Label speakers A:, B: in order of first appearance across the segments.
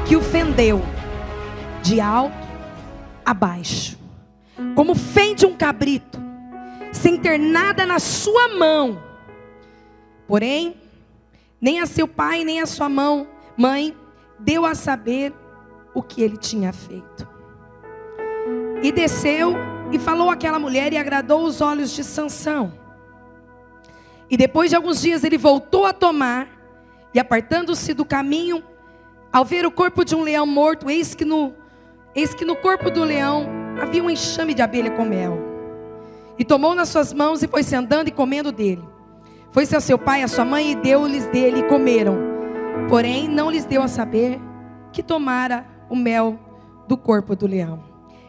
A: que o fendeu de alto a baixo, como fende um cabrito, sem ter nada na sua mão. Porém, nem a seu pai, nem a sua mãe deu a saber o que ele tinha feito. E desceu e falou àquela mulher, e agradou os olhos de Sansão. E depois de alguns dias ele voltou a tomar, e apartando-se do caminho, ao ver o corpo de um leão morto, eis que no corpo do leão havia um enxame de abelha com mel. E tomou nas suas mãos e foi-se andando e comendo dele. Foi-se ao seu pai e à sua mãe e deu-lhes dele, e comeram. Porém não lhes deu a saber que tomara o mel do corpo do leão.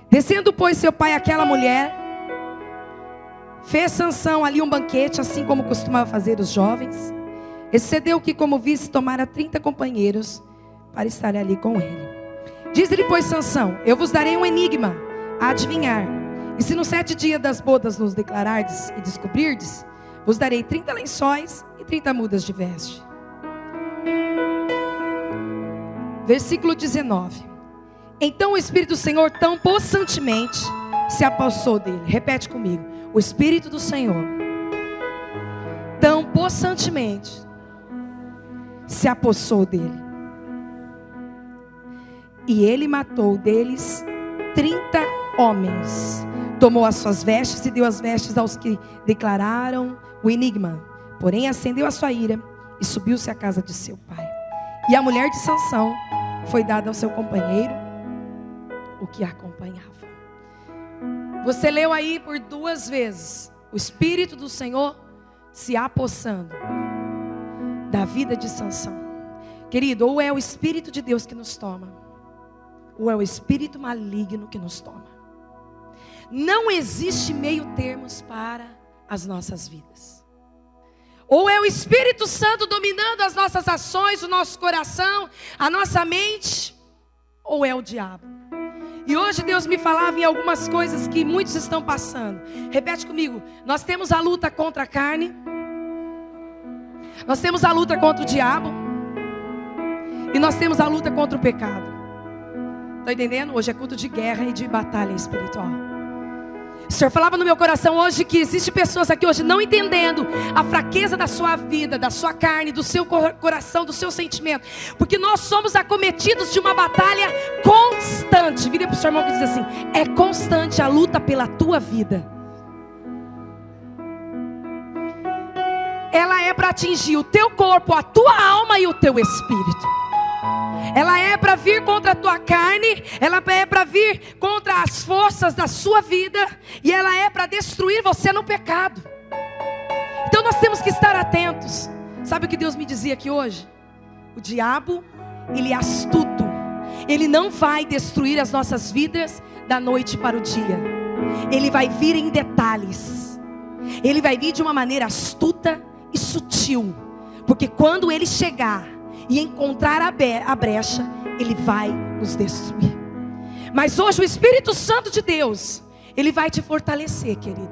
A: Descendo, pois, seu pai àquela mulher, fez Sansão ali um banquete, assim como costumava fazer os jovens. Excedeu que, como visse, tomara 30 companheiros para estar ali com ele. Diz-lhe, pois, Sansão: eu vos darei um enigma a adivinhar. E se nos 7 dias das bodas nos declarardes e descobrirdes, vos darei 30 lençóis e 30 mudas de veste. Versículo 19. Então o Espírito do Senhor tão possantemente se apossou dele. Repete comigo. O Espírito do Senhor tão possantemente se apossou dele. E ele matou deles 30 homens. Tomou as suas vestes e deu as vestes aos que declararam o enigma. Porém acendeu a sua ira e subiu-se à casa de seu pai. E a mulher de Sansão foi dada ao seu companheiro, o que a acompanhava. Você leu aí por 2 vezes o Espírito do Senhor se apossando da vida de Sansão. Querido, ou é o Espírito de Deus que nos toma, ou é o espírito maligno que nos toma. Não existe meio termos para as nossas vidas. Ou é o Espírito Santo dominando as nossas ações, o nosso coração, a nossa mente, ou é o diabo. E hoje Deus me falava em algumas coisas que muitos estão passando. Repete comigo. Nós temos a luta contra a carne. Nós temos a luta contra o diabo. E nós temos a luta contra o pecado. Está entendendo? Hoje é culto de guerra e de batalha espiritual. O Senhor falava no meu coração hoje que existem pessoas aqui hoje não entendendo a fraqueza da sua vida, da sua carne, do seu coração, do seu sentimento. Porque nós somos acometidos de uma batalha constante. Vira para o seu irmão que diz assim: é constante a luta pela tua vida. Ela é para atingir o teu corpo, a tua alma e o teu espírito. Ela é para vir contra a tua carne, ela é para vir contra as forças da sua vida, e ela é para destruir você no pecado. Então nós temos que estar atentos. Sabe o que Deus me dizia aqui hoje? O diabo, ele é astuto. Ele não vai destruir as nossas vidas da noite para o dia. Ele vai vir em detalhes. Ele vai vir de uma maneira astuta e sutil. Porque quando ele chegar e encontrar a brecha, ele vai nos destruir. Mas hoje o Espírito Santo de Deus, ele vai te fortalecer, querido.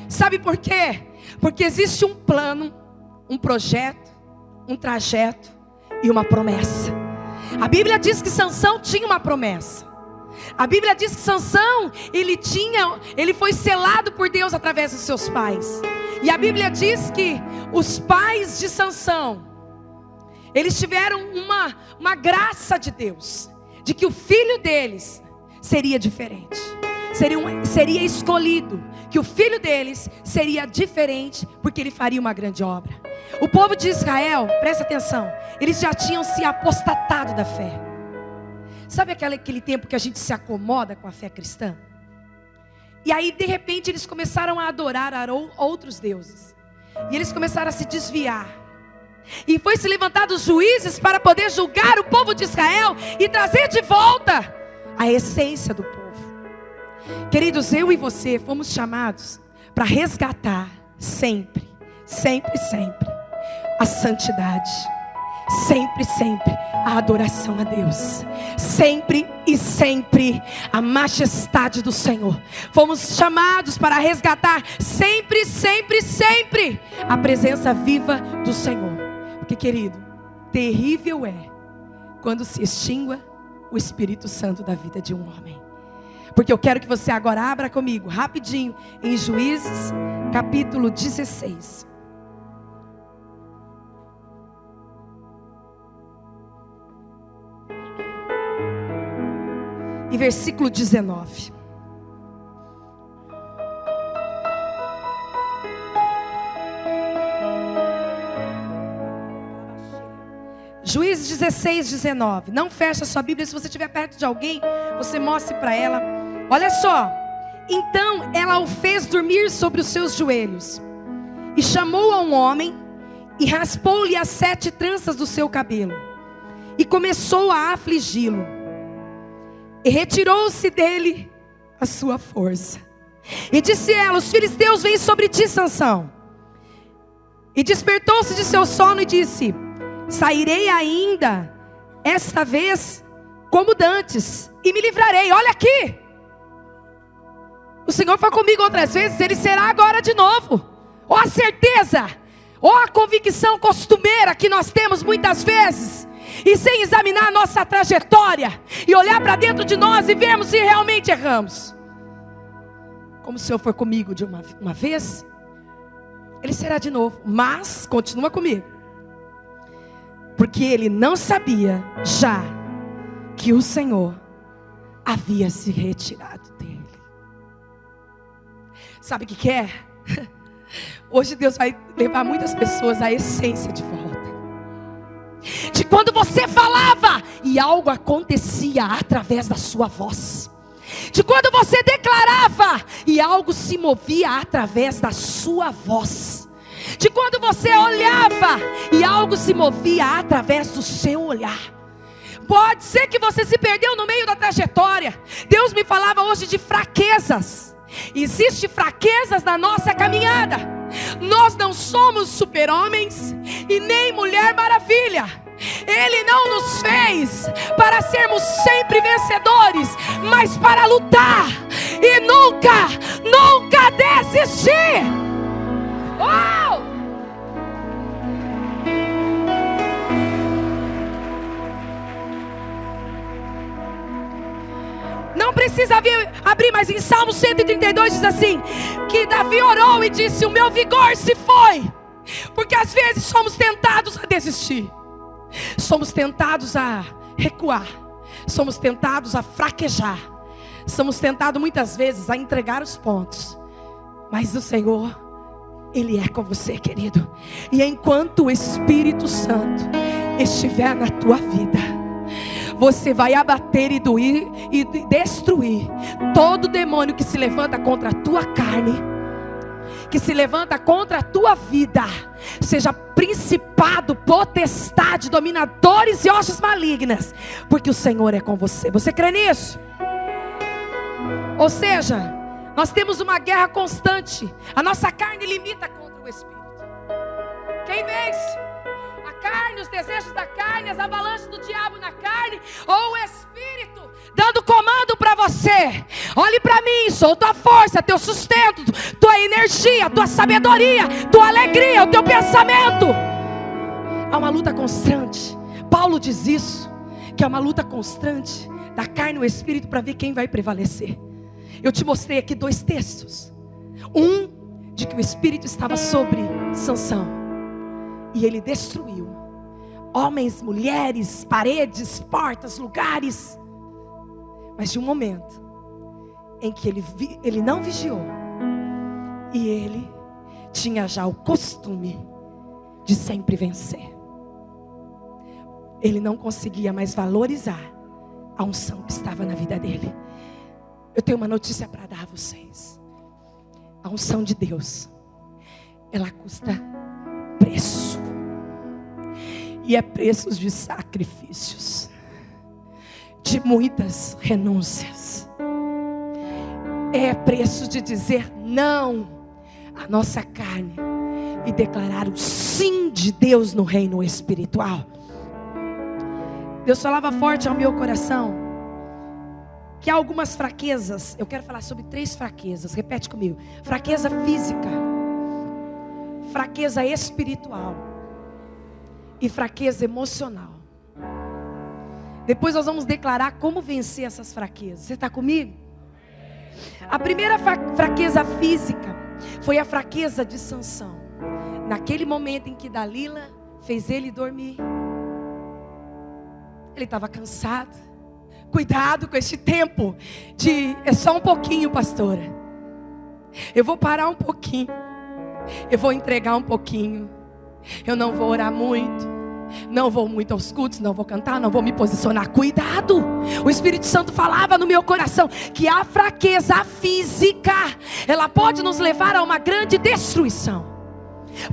A: Sabe por quê? Porque existe um plano, um projeto, um trajeto e uma promessa. A Bíblia diz que Sansão tinha uma promessa. A Bíblia diz que Sansão, ele foi selado por Deus através dos seus pais. E a Bíblia diz que os pais de Sansão, eles tiveram uma graça de Deus, de que o filho deles seria diferente, seria escolhido, que o filho deles seria diferente, porque ele faria uma grande obra. O povo de Israel, presta atenção, eles já tinham se apostatado da fé. Sabe aquele tempo que a gente se acomoda com a fé cristã? E aí de repente eles começaram a adorar outros deuses, e eles começaram a se desviar. E foi se levantado os juízes para poder julgar o povo de Israel e trazer de volta a essência do povo. Queridos, eu e você fomos chamados para resgatar sempre, sempre, sempre a santidade. Sempre, sempre a adoração a Deus. Sempre e sempre a majestade do Senhor. Fomos chamados para resgatar sempre, sempre, sempre a presença viva do Senhor. Porque, querido, terrível é quando se extingua o Espírito Santo da vida de um homem. Porque eu quero que você agora abra comigo, rapidinho, em Juízes, capítulo 16. E versículo 19. Juízes 16, 19. Não feche a sua Bíblia. Se você estiver perto de alguém, você mostre para ela. Olha só. Então ela o fez dormir sobre os seus joelhos, e chamou a um homem, e raspou-lhe as 7 tranças do seu cabelo, e começou a afligi-lo. E retirou-se dele a sua força. E disse ela: os filisteus vêm sobre ti, Sansão. E despertou-se de seu sono e disse: sairei ainda esta vez como dantes, e me livrarei. Olha aqui, o Senhor foi comigo outras vezes, Ele será agora de novo. Ou a certeza, ou a convicção costumeira que nós temos muitas vezes, e sem examinar a nossa trajetória, e olhar para dentro de nós e vermos se realmente erramos. Como o Senhor foi comigo de uma vez, Ele será de novo. Mas, continua comigo, porque ele não sabia já que o Senhor havia se retirado dele. Sabe o que é? Hoje Deus vai levar muitas pessoas à essência de volta. De quando você falava e algo acontecia através da sua voz. De quando você declarava e algo se movia através da sua voz. De quando você olhava e algo se movia através do seu olhar. Pode ser que você se perdeu no meio da trajetória. Deus me falava hoje de fraquezas. Existem fraquezas na nossa caminhada. Nós não somos super-homens e nem Mulher Maravilha. Ele não nos fez para sermos sempre vencedores, mas para lutar e nunca desistir. Oh! Não precisa abrir, mas em Salmo 132 diz assim: que Davi orou e disse: o meu vigor se foi. Porque às vezes somos tentados a desistir, somos tentados a recuar, somos tentados a fraquejar, somos tentados muitas vezes a entregar os pontos. Mas o Senhor, Ele é com você, querido. E enquanto o Espírito Santo estiver na tua vida, você vai abater e destruir todo demônio que se levanta contra a tua carne, que se levanta contra a tua vida, seja principado, potestade, dominadores e hostes malignas, porque o Senhor é com você. Você crê nisso? Ou seja, nós temos uma guerra constante. A nossa carne limita contra o Espírito. Quem vence? A carne, os desejos da carne, as avalanches do diabo na carne, ou o Espírito dando comando para você? Olhe para mim, sou tua força, teu sustento, tua energia, tua sabedoria, tua alegria, o teu pensamento. Há uma luta constante. Paulo diz isso, que é uma luta constante da carne e o Espírito, para ver quem vai prevalecer. Eu te mostrei aqui 2 textos. Um, de que o Espírito estava sobre Sansão, e ele destruiu homens, mulheres, paredes, portas, lugares. Mas de um momento em que ele não vigiou, e ele tinha já o costume de sempre vencer. Ele não conseguia mais valorizar a unção que estava na vida dele. Eu tenho uma notícia para dar a vocês. A unção de Deus, ela custa preço. E é preços de sacrifícios, de muitas renúncias. É preço de dizer não à nossa carne e declarar o sim de Deus no reino espiritual. Deus falava forte ao meu coração que há algumas fraquezas. Eu quero falar sobre 3 fraquezas. Repete comigo: fraqueza física, fraqueza espiritual e fraqueza emocional. Depois nós vamos declarar como vencer essas fraquezas. Você está comigo? A primeira fraqueza física foi a fraqueza de Sansão. Naquele momento em que Dalila fez ele dormir, ele estava cansado. Cuidado com este tempo é só um pouquinho, pastora. Eu vou parar um pouquinho. Eu vou entregar um pouquinho. Eu não vou orar muito. Não vou muito aos cultos, não vou cantar, não vou me posicionar. Cuidado! O Espírito Santo falava no meu coração que a fraqueza física, ela pode nos levar a uma grande destruição.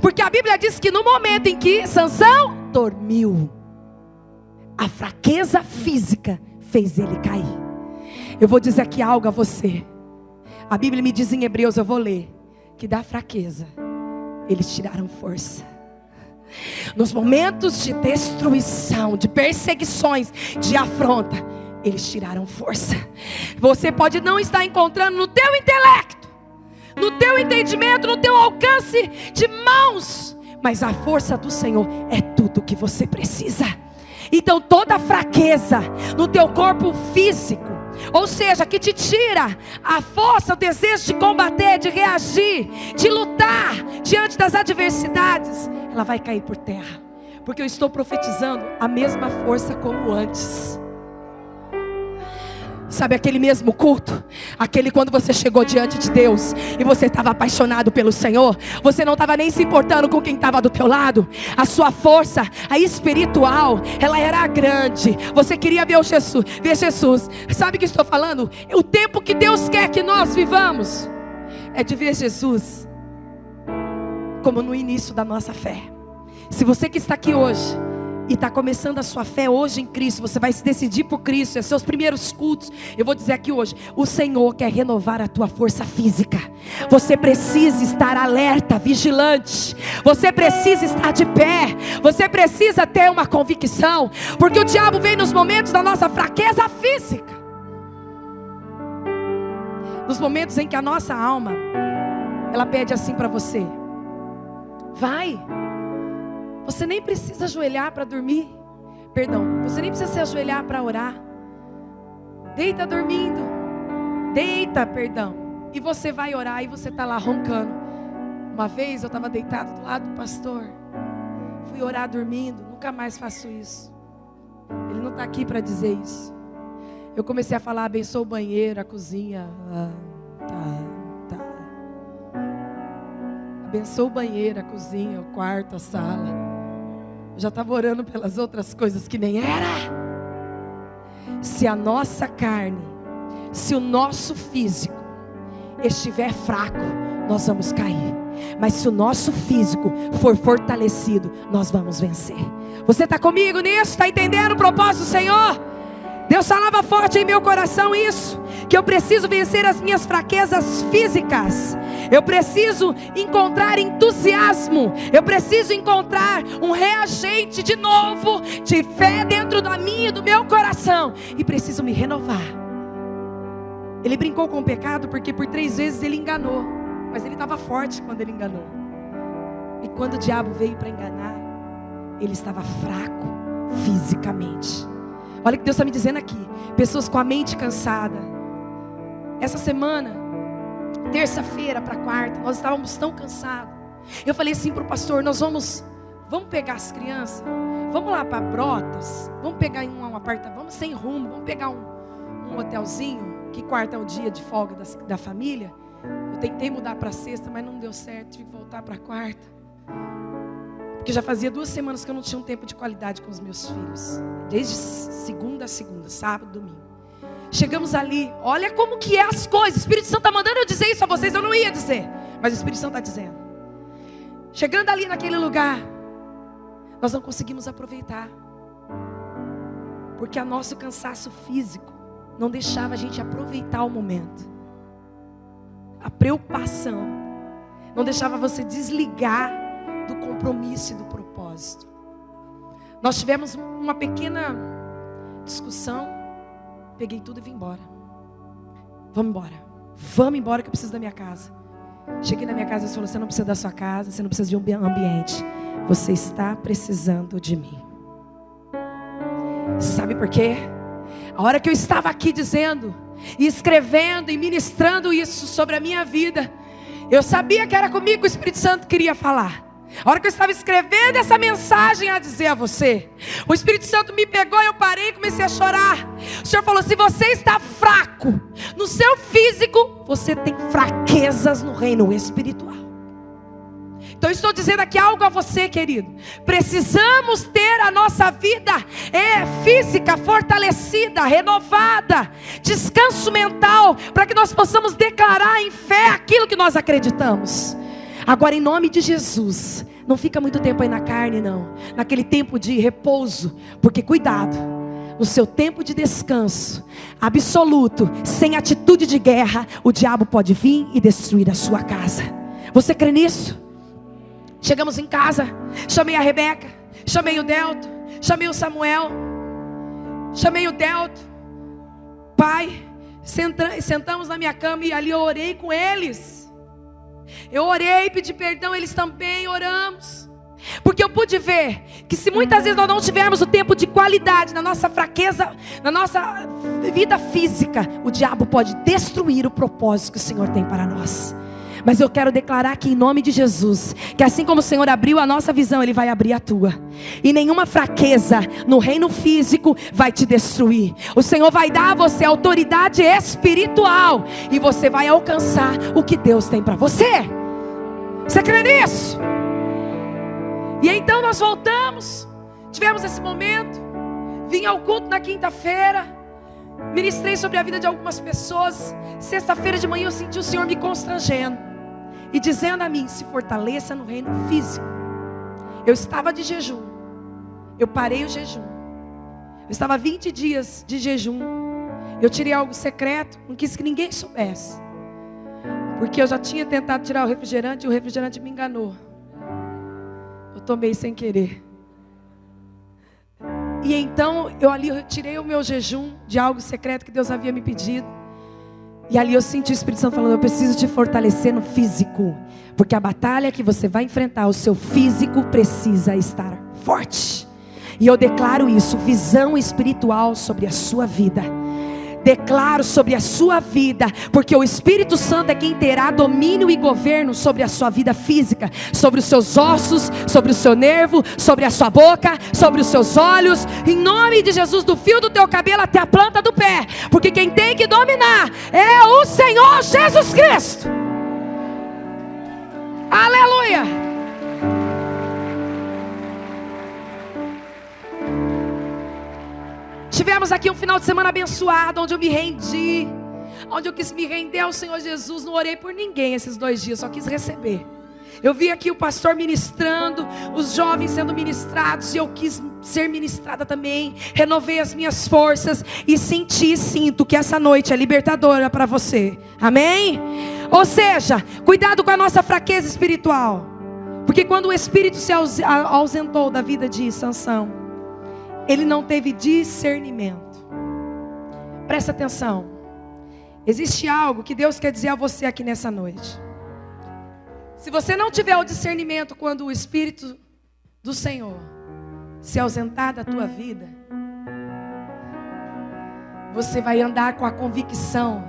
A: Porque a Bíblia diz que no momento em que Sansão dormiu, a fraqueza física fez ele cair. Eu vou dizer aqui algo a você. A Bíblia me diz em Hebreus, eu vou ler, que da fraqueza eles tiraram força. Nos momentos de destruição, de perseguições, de afronta, eles tiraram força. Você pode não estar encontrando no teu intelecto, no teu entendimento, no teu alcance de mãos, mas a força do Senhor é tudo que você precisa. Então toda fraqueza no teu corpo físico, ou seja, que te tira a força, o desejo de combater, de reagir, de lutar diante das adversidades, ela vai cair por terra. Porque eu estou profetizando a mesma força como antes. Sabe aquele mesmo culto? Aquele quando você chegou diante de Deus e você estava apaixonado pelo Senhor. Você não estava nem se importando com quem estava do teu lado. A sua força, a espiritual, ela era grande. Você queria ver Jesus. Sabe o que estou falando? O tempo que Deus quer que nós vivamos é de ver Jesus como no início da nossa fé. Se você que está aqui hoje e está começando a sua fé hoje em Cristo, você vai se decidir por Cristo, é seus primeiros cultos. Eu vou dizer aqui hoje, o Senhor quer renovar a tua força física. Você precisa estar alerta, vigilante. Você precisa estar de pé. Você precisa ter uma convicção, porque o diabo vem nos momentos da nossa fraqueza física, nos momentos em que a nossa alma, ela pede assim para você: vai. Você nem precisa ajoelhar para dormir. Você nem precisa se ajoelhar para orar. Deita dormindo. E você vai orar e você está lá roncando. Uma vez eu estava deitado do lado do pastor. Fui orar dormindo. Nunca mais faço isso. Ele não está aqui para dizer isso. Eu comecei a falar: abençoa o banheiro, a cozinha. Tá. Abençoa o banheiro, a cozinha, o quarto, a sala. Eu já estava orando pelas outras coisas que nem era. Se a nossa carne, se o nosso físico estiver fraco, nós vamos cair. Mas se o nosso físico for fortalecido, nós vamos vencer. Você está comigo nisso? Está entendendo o propósito do Senhor? Deus falava forte em meu coração isso, que eu preciso vencer as minhas fraquezas físicas. Eu preciso encontrar entusiasmo. Eu preciso encontrar um reagente de novo, de fé dentro da minha e do meu coração. E preciso me renovar. Ele brincou com o pecado porque por 3 vezes ele enganou. Mas ele estava forte quando ele enganou. E quando o diabo veio para enganar, ele estava fraco fisicamente. Olha o que Deus está me dizendo aqui. Pessoas com a mente cansada. Essa semana, terça-feira para quarta, nós estávamos tão cansados. Eu falei assim para o pastor: nós vamos pegar as crianças, vamos lá para Brotas, vamos pegar em um apartamento, vamos sem rumo, vamos pegar um hotelzinho, que quarta é o dia de folga da família. Eu tentei mudar para sexta, mas não deu certo, tive que voltar para quarta. Porque já fazia 2 semanas que eu não tinha um tempo de qualidade com os meus filhos. Desde segunda a segunda, sábado, domingo. Chegamos ali, olha como que é as coisas. O Espírito Santo está mandando eu dizer isso a vocês, eu não ia dizer, mas o Espírito Santo está dizendo. Chegando ali naquele lugar, nós não conseguimos aproveitar. Porque o nosso cansaço físico não deixava a gente aproveitar o momento. A preocupação não deixava você desligar do compromisso e do propósito. Nós tivemos uma pequena discussão. Peguei tudo e vim embora. Vamos embora que eu preciso da minha casa. Cheguei na minha casa e ele falou: você não precisa da sua casa, você não precisa de um ambiente, você está precisando de mim. Sabe por quê? A hora que eu estava aqui dizendo, e escrevendo e ministrando isso sobre a minha vida, eu sabia que era comigo que o Espírito Santo queria falar. A hora que eu estava escrevendo essa mensagem a dizer a você, o Espírito Santo me pegou e eu parei e comecei a chorar. O Senhor falou: se você está fraco no seu físico, você tem fraquezas no reino espiritual. Então eu estou dizendo aqui algo a você, querido. Precisamos ter a nossa vida física fortalecida, renovada, descanso mental, para que nós possamos declarar em fé aquilo que nós acreditamos. Agora, em nome de Jesus, não fica muito tempo aí na carne, não. Naquele tempo de repouso, porque cuidado, no seu tempo de descanso absoluto, sem atitude de guerra, o diabo pode vir e destruir a sua casa. Você crê nisso? Chegamos em casa, chamei a Rebeca, chamei o Delto, chamei o Samuel, chamei o Delto. Pai, sentamos na minha cama e ali eu orei com eles. Eu orei, pedi perdão, eles também oramos. Porque eu pude ver que se muitas vezes nós não tivermos o tempo de qualidade na nossa fraqueza, na nossa vida física, o diabo pode destruir o propósito que o Senhor tem para nós. Mas eu quero declarar aqui em nome de Jesus, que assim como o Senhor abriu a nossa visão, Ele vai abrir a tua. E nenhuma fraqueza no reino físico vai te destruir. O Senhor vai dar a você autoridade espiritual, e você vai alcançar o que Deus tem para você. Você crê nisso? E então nós voltamos, tivemos esse momento, vim ao culto na quinta-feira, ministrei sobre a vida de algumas pessoas. Sexta-feira de manhã eu senti o Senhor me constrangendo e dizendo a mim: se fortaleça no reino físico. Eu estava de jejum, eu parei o jejum, eu estava 20 dias de jejum. Eu tirei algo secreto, não quis que ninguém soubesse, porque eu já tinha tentado tirar o refrigerante e o refrigerante me enganou. Eu tomei sem querer. E então eu tirei o meu jejum de algo secreto que Deus havia me pedido. E ali eu senti o Espírito Santo falando: eu preciso te fortalecer no físico, porque a batalha que você vai enfrentar, o seu físico precisa estar forte. E eu declaro isso, visão espiritual sobre a sua vida. Declaro sobre a sua vida, porque o Espírito Santo é quem terá domínio e governo sobre a sua vida física, sobre os seus ossos, sobre o seu nervo, sobre a sua boca, sobre os seus olhos, em nome de Jesus, do fio do teu cabelo até a planta do pé, porque quem tem que dominar é o Senhor Jesus Cristo. Aleluia. Tivemos aqui um final de semana abençoado, onde eu me rendi, onde eu quis me render ao Senhor Jesus. Não orei por ninguém esses 2 dias, só quis receber. Eu vi aqui o pastor ministrando, os jovens sendo ministrados, e eu quis ser ministrada também. Renovei as minhas forças e sinto que essa noite é libertadora para você. Amém? Ou seja, cuidado com a nossa fraqueza espiritual, porque quando o Espírito se ausentou da vida de Sansão, ele não teve discernimento. Presta atenção. Existe algo que Deus quer dizer a você aqui nessa noite. Se você não tiver o discernimento quando o Espírito do Senhor se ausentar da tua vida, você vai andar com a convicção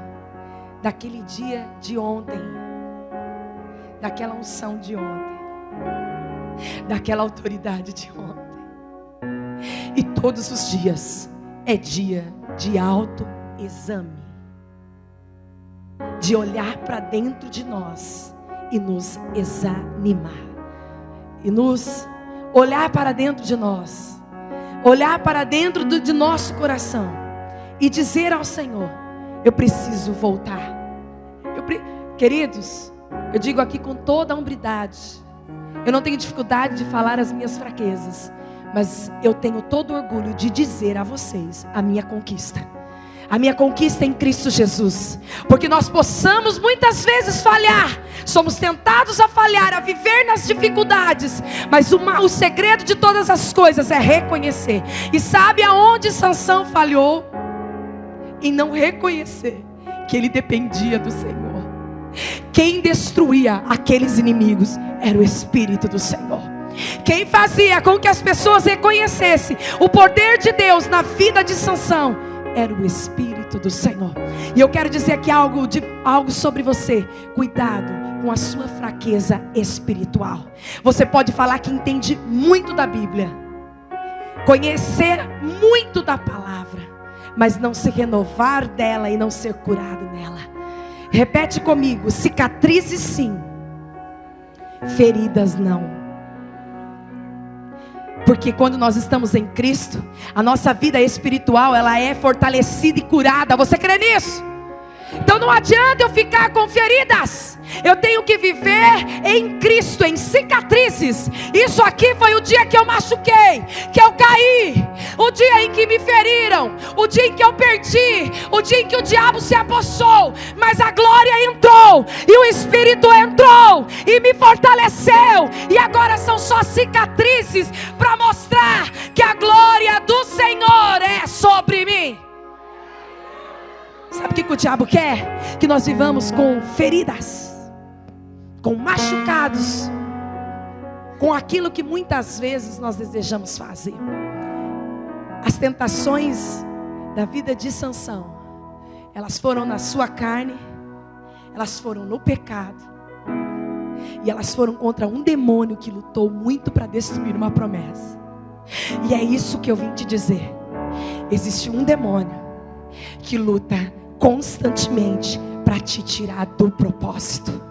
A: daquele dia de ontem, daquela unção de ontem, daquela autoridade de ontem. E todos os dias é dia de autoexame, de olhar para dentro de nós e nos examinar, e nos olhar para dentro de nós, olhar para dentro de nosso coração e dizer ao Senhor: eu preciso voltar. Queridos, eu digo aqui com toda a hombridade, eu não tenho dificuldade de falar as minhas fraquezas, mas eu tenho todo orgulho de dizer a vocês a minha conquista. A minha conquista em Cristo Jesus. Porque nós possamos muitas vezes falhar, somos tentados a falhar, a viver nas dificuldades, mas o segredo de todas as coisas é reconhecer. E sabe aonde Sansão falhou? Em não reconhecer que ele dependia do Senhor. Quem destruía aqueles inimigos era o Espírito do Senhor. Quem fazia com que as pessoas reconhecessem o poder de Deus na vida de Sansão era o Espírito do Senhor. E eu quero dizer aqui algo sobre você. Cuidado com a sua fraqueza espiritual. Você pode falar que entende muito da Bíblia, conhecer muito da palavra, mas não se renovar dela e não ser curado nela. Repete comigo: cicatrizes sim, feridas não. Porque quando nós estamos em Cristo, a nossa vida espiritual, ela é fortalecida e curada. Você crê nisso? Então não adianta eu ficar com feridas. Eu tenho que viver em Cristo, em cicatrizes. Isso aqui foi o dia que eu machuquei, que eu caí, o dia em que me feriram, o dia em que eu perdi, o dia em que o diabo se apossou. Mas a glória entrou, e o Espírito entrou e me fortaleceu. E agora são só cicatrizes para mostrar que a glória do Senhor é sobre mim. Sabe o que o diabo quer? Que nós vivamos com feridas, com machucados, com aquilo que muitas vezes nós desejamos fazer. As tentações da vida de Sansão, elas foram na sua carne, elas foram no pecado, e elas foram contra um demônio que lutou muito para destruir uma promessa. E é isso que eu vim te dizer. Existe um demônio que luta constantemente para te tirar do propósito.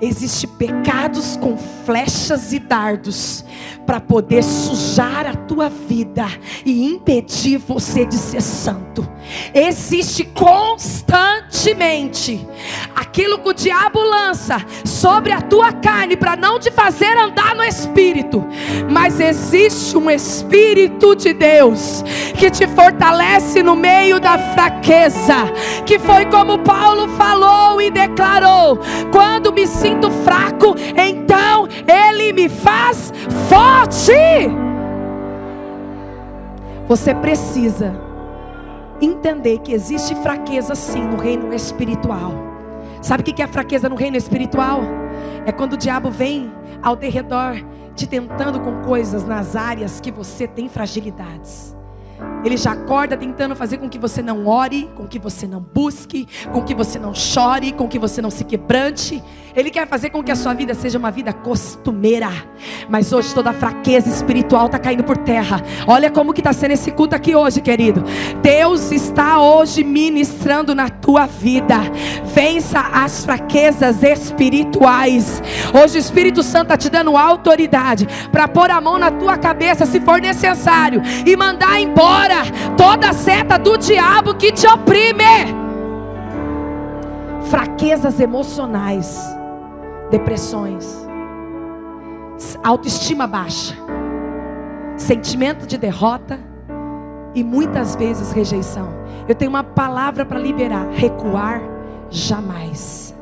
A: Existem pecados com flechas e dardos para poder sujar a tua vida e impedir você de ser santo. Existe constantemente aquilo que o diabo lança sobre a tua carne para não te fazer andar no Espírito. Mas existe um Espírito de Deus que te fortalece no meio da fraqueza, que foi como Paulo falou e declarou: quando me sinto fraco, então Ele me faz forte. Você precisa entender que existe fraqueza sim no reino espiritual. Sabe o que é fraqueza no reino espiritual? É quando o diabo vem ao derredor te tentando com coisas nas áreas que você tem fragilidades. Ele já acorda tentando fazer com que você não ore, com que você não busque, com que você não chore, com que você não se quebrante. Ele quer fazer com que a sua vida seja uma vida costumeira. Mas hoje toda a fraqueza espiritual está caindo por terra. Olha como que está sendo esse culto aqui hoje, querido. Deus está hoje ministrando na tua vida. Vença as fraquezas espirituais. Hoje o Espírito Santo está te dando autoridade para pôr a mão na tua cabeça, se for necessário, e mandar embora toda a seta do diabo que te oprime. Fraquezas emocionais, depressões, autoestima baixa, sentimento de derrota e muitas vezes rejeição. Eu tenho uma palavra para liberar: recuar jamais.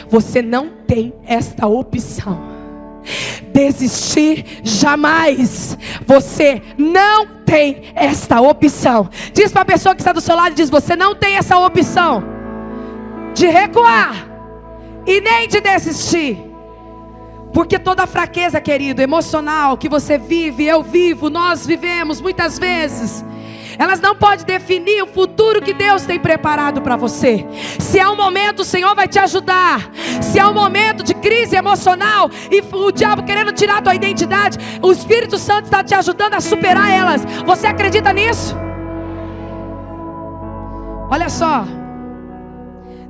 A: Você não tem esta opção. Desistir jamais. Você não tem esta opção. Diz para a pessoa que está do seu lado, diz: você não tem essa opção de recuar e nem de desistir. Porque toda fraqueza, querido, emocional que você vive, eu vivo, nós vivemos muitas vezes, elas não podem definir o futuro que Deus tem preparado para você. Se é um momento, o Senhor vai te ajudar. Se é um momento de crise emocional e o diabo querendo tirar a tua identidade, o Espírito Santo está te ajudando a superar elas. Você acredita nisso? Olha só,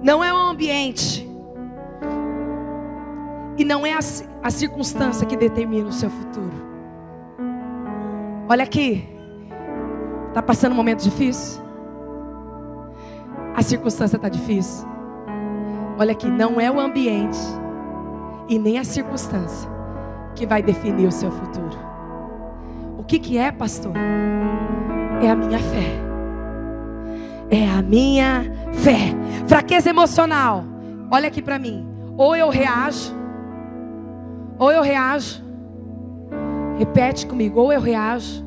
A: não é o ambiente e não é a circunstância que determina o seu futuro. Olha aqui. Está passando um momento difícil? A circunstância está difícil? Olha aqui, não é o ambiente e nem a circunstância que vai definir o seu futuro. O que é, pastor? É a minha fé. É a minha fé. Fraqueza emocional. Olha aqui para mim. Ou eu reajo, ou eu reajo. Repete comigo: ou eu reajo,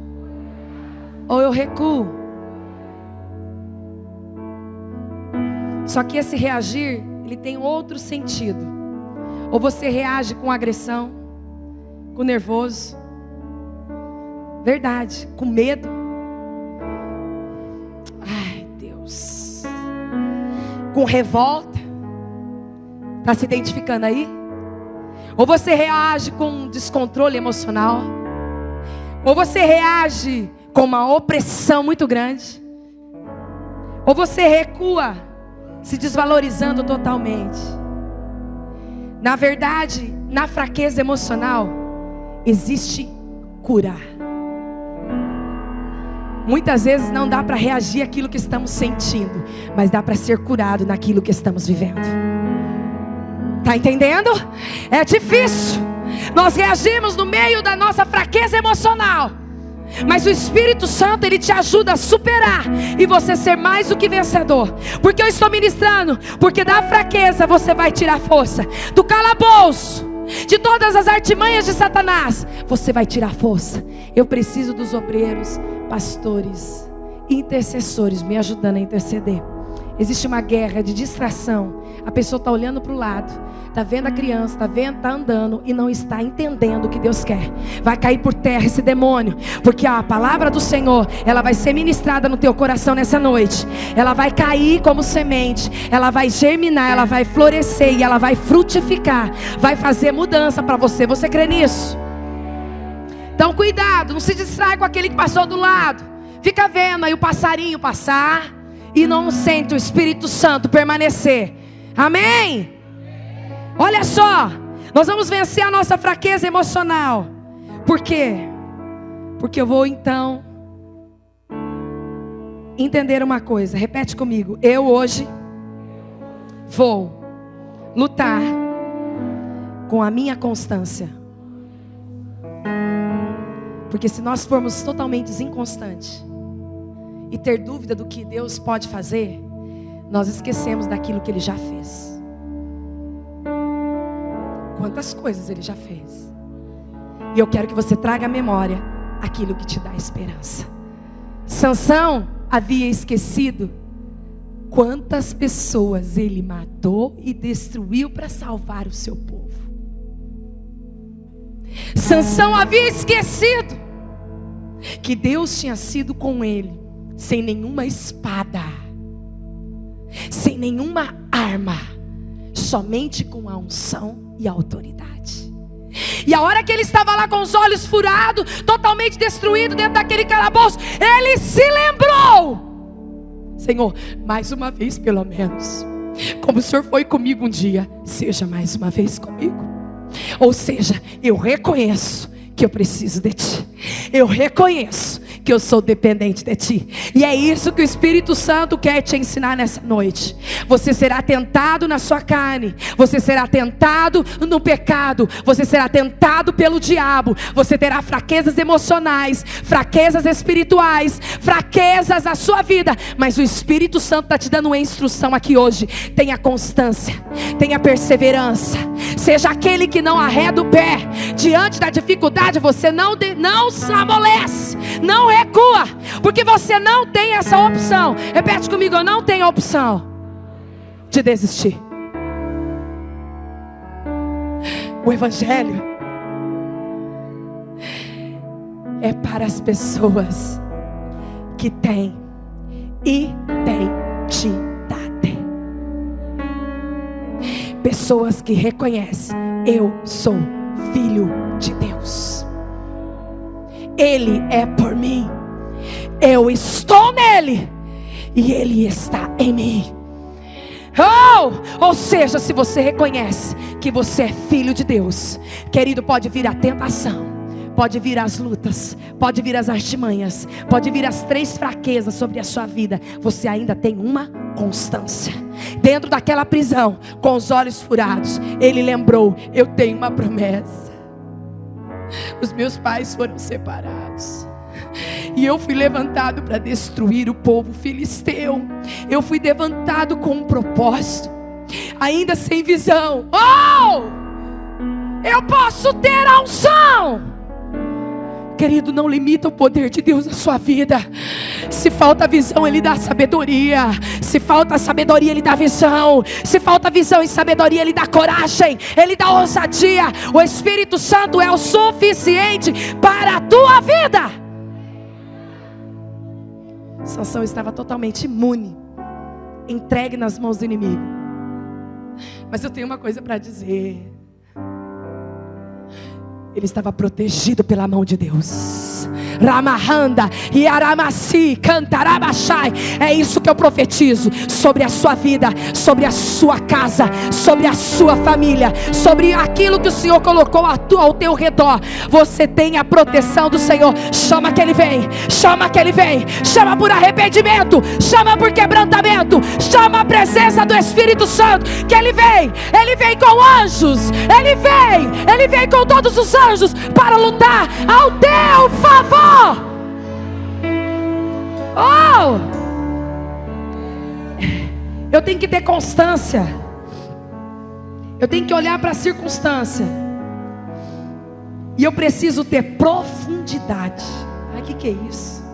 A: ou eu recuo. Só que esse reagir, ele tem outro sentido. Ou você reage com agressão, com nervoso. Verdade, com medo. Ai, Deus. Com revolta. Está se identificando aí? Ou você reage com descontrole emocional, ou você reage com uma opressão muito grande, ou você recua, se desvalorizando totalmente. Na verdade, na fraqueza emocional, existe cura. Muitas vezes não dá para reagir àquilo que estamos sentindo, mas dá para ser curado naquilo que estamos vivendo. Está entendendo? É difícil. Nós reagimos no meio da nossa fraqueza emocional, mas o Espírito Santo, Ele te ajuda a superar e você ser mais do que vencedor. Porque eu estou ministrando, porque da fraqueza você vai tirar força. Do calabouço, de todas as artimanhas de Satanás, você vai tirar força. Eu preciso dos obreiros, pastores, intercessores me ajudando a interceder. Existe uma guerra de distração. A pessoa está olhando para o lado, está vendo a criança, está andando e não está entendendo o que Deus quer. Vai cair por terra esse demônio, porque a palavra do Senhor, ela vai ser ministrada no teu coração nessa noite. Ela vai cair como semente, ela vai germinar, ela vai florescer e ela vai frutificar, vai fazer mudança para você. Você crê nisso? Então cuidado, não se distrai com aquele que passou do lado. Fica vendo aí o passarinho passar e não sente o Espírito Santo permanecer. Amém? Olha só, nós vamos vencer a nossa fraqueza emocional. Por quê? Porque eu vou então entender uma coisa. Repete comigo. Eu hoje vou lutar com a minha constância. Porque se nós formos totalmente inconstantes e ter dúvida do que Deus pode fazer, nós esquecemos daquilo que Ele já fez. Quantas coisas Ele já fez. E eu quero que você traga à memória aquilo que te dá esperança. Sansão havia esquecido quantas pessoas ele matou e destruiu para salvar o seu povo. Sansão havia esquecido que Deus tinha sido com ele, sem nenhuma espada, sem nenhuma arma, somente com a unção e a autoridade. E a hora que ele estava lá com os olhos furados, totalmente destruído dentro daquele calabouço, ele se lembrou: Senhor, mais uma vez pelo menos, como o Senhor foi comigo um dia, seja mais uma vez comigo. Ou seja, eu reconheço que eu preciso de Ti. Eu reconheço que eu sou dependente de Ti. E é isso que o Espírito Santo quer te ensinar nessa noite. Você será tentado na sua carne, você será tentado no pecado, você será tentado pelo diabo, você terá fraquezas emocionais, fraquezas espirituais, fraquezas na sua vida, mas o Espírito Santo está te dando uma instrução aqui hoje. Tenha constância, tenha perseverança, seja aquele que não arreda o pé diante da dificuldade. Você não se amolece, não recua, porque você não tem essa opção. Repete comigo: eu não tenho a opção de desistir. O Evangelho é para as pessoas que têm identidade, pessoas que reconhecem: eu sou filho de Deus, Ele é por mim, eu estou nele e Ele está em mim. Ou seja, se você reconhece que você é filho de Deus, querido, pode vir a tentação, pode vir as lutas, pode vir as artimanhas, pode vir as 3 fraquezas sobre a sua vida, você ainda tem uma constância. Dentro daquela prisão, com os olhos furados, ele lembrou: eu tenho uma promessa. Os meus pais foram separados e eu fui levantado para destruir o povo filisteu. Eu fui levantado com um propósito, ainda sem visão. Eu posso ter a unção. Querido, não limita o poder de Deus na sua vida. Se falta visão, Ele dá sabedoria. Se falta sabedoria, Ele dá visão. Se falta visão e sabedoria, Ele dá coragem, Ele dá ousadia. O Espírito Santo é o suficiente para a tua vida. Sansão estava totalmente imune, entregue nas mãos do inimigo. Mas eu tenho uma coisa para dizer: ele estava protegido pela mão de Deus. Ramahanda e Aramasi Cantarabachai. É isso que eu profetizo sobre a sua vida, sobre a sua casa, sobre a sua família, sobre aquilo que o Senhor colocou ao teu redor. Você tem a proteção do Senhor. Chama que Ele vem, chama que Ele vem, chama por arrependimento, chama por quebrantamento, chama a presença do Espírito Santo, que Ele vem com anjos, Ele vem com todos os anjos para lutar ao teu favor. Oh! Eu tenho que ter constância. Eu tenho que olhar para a circunstância. E eu preciso ter profundidade. Ai, que é isso?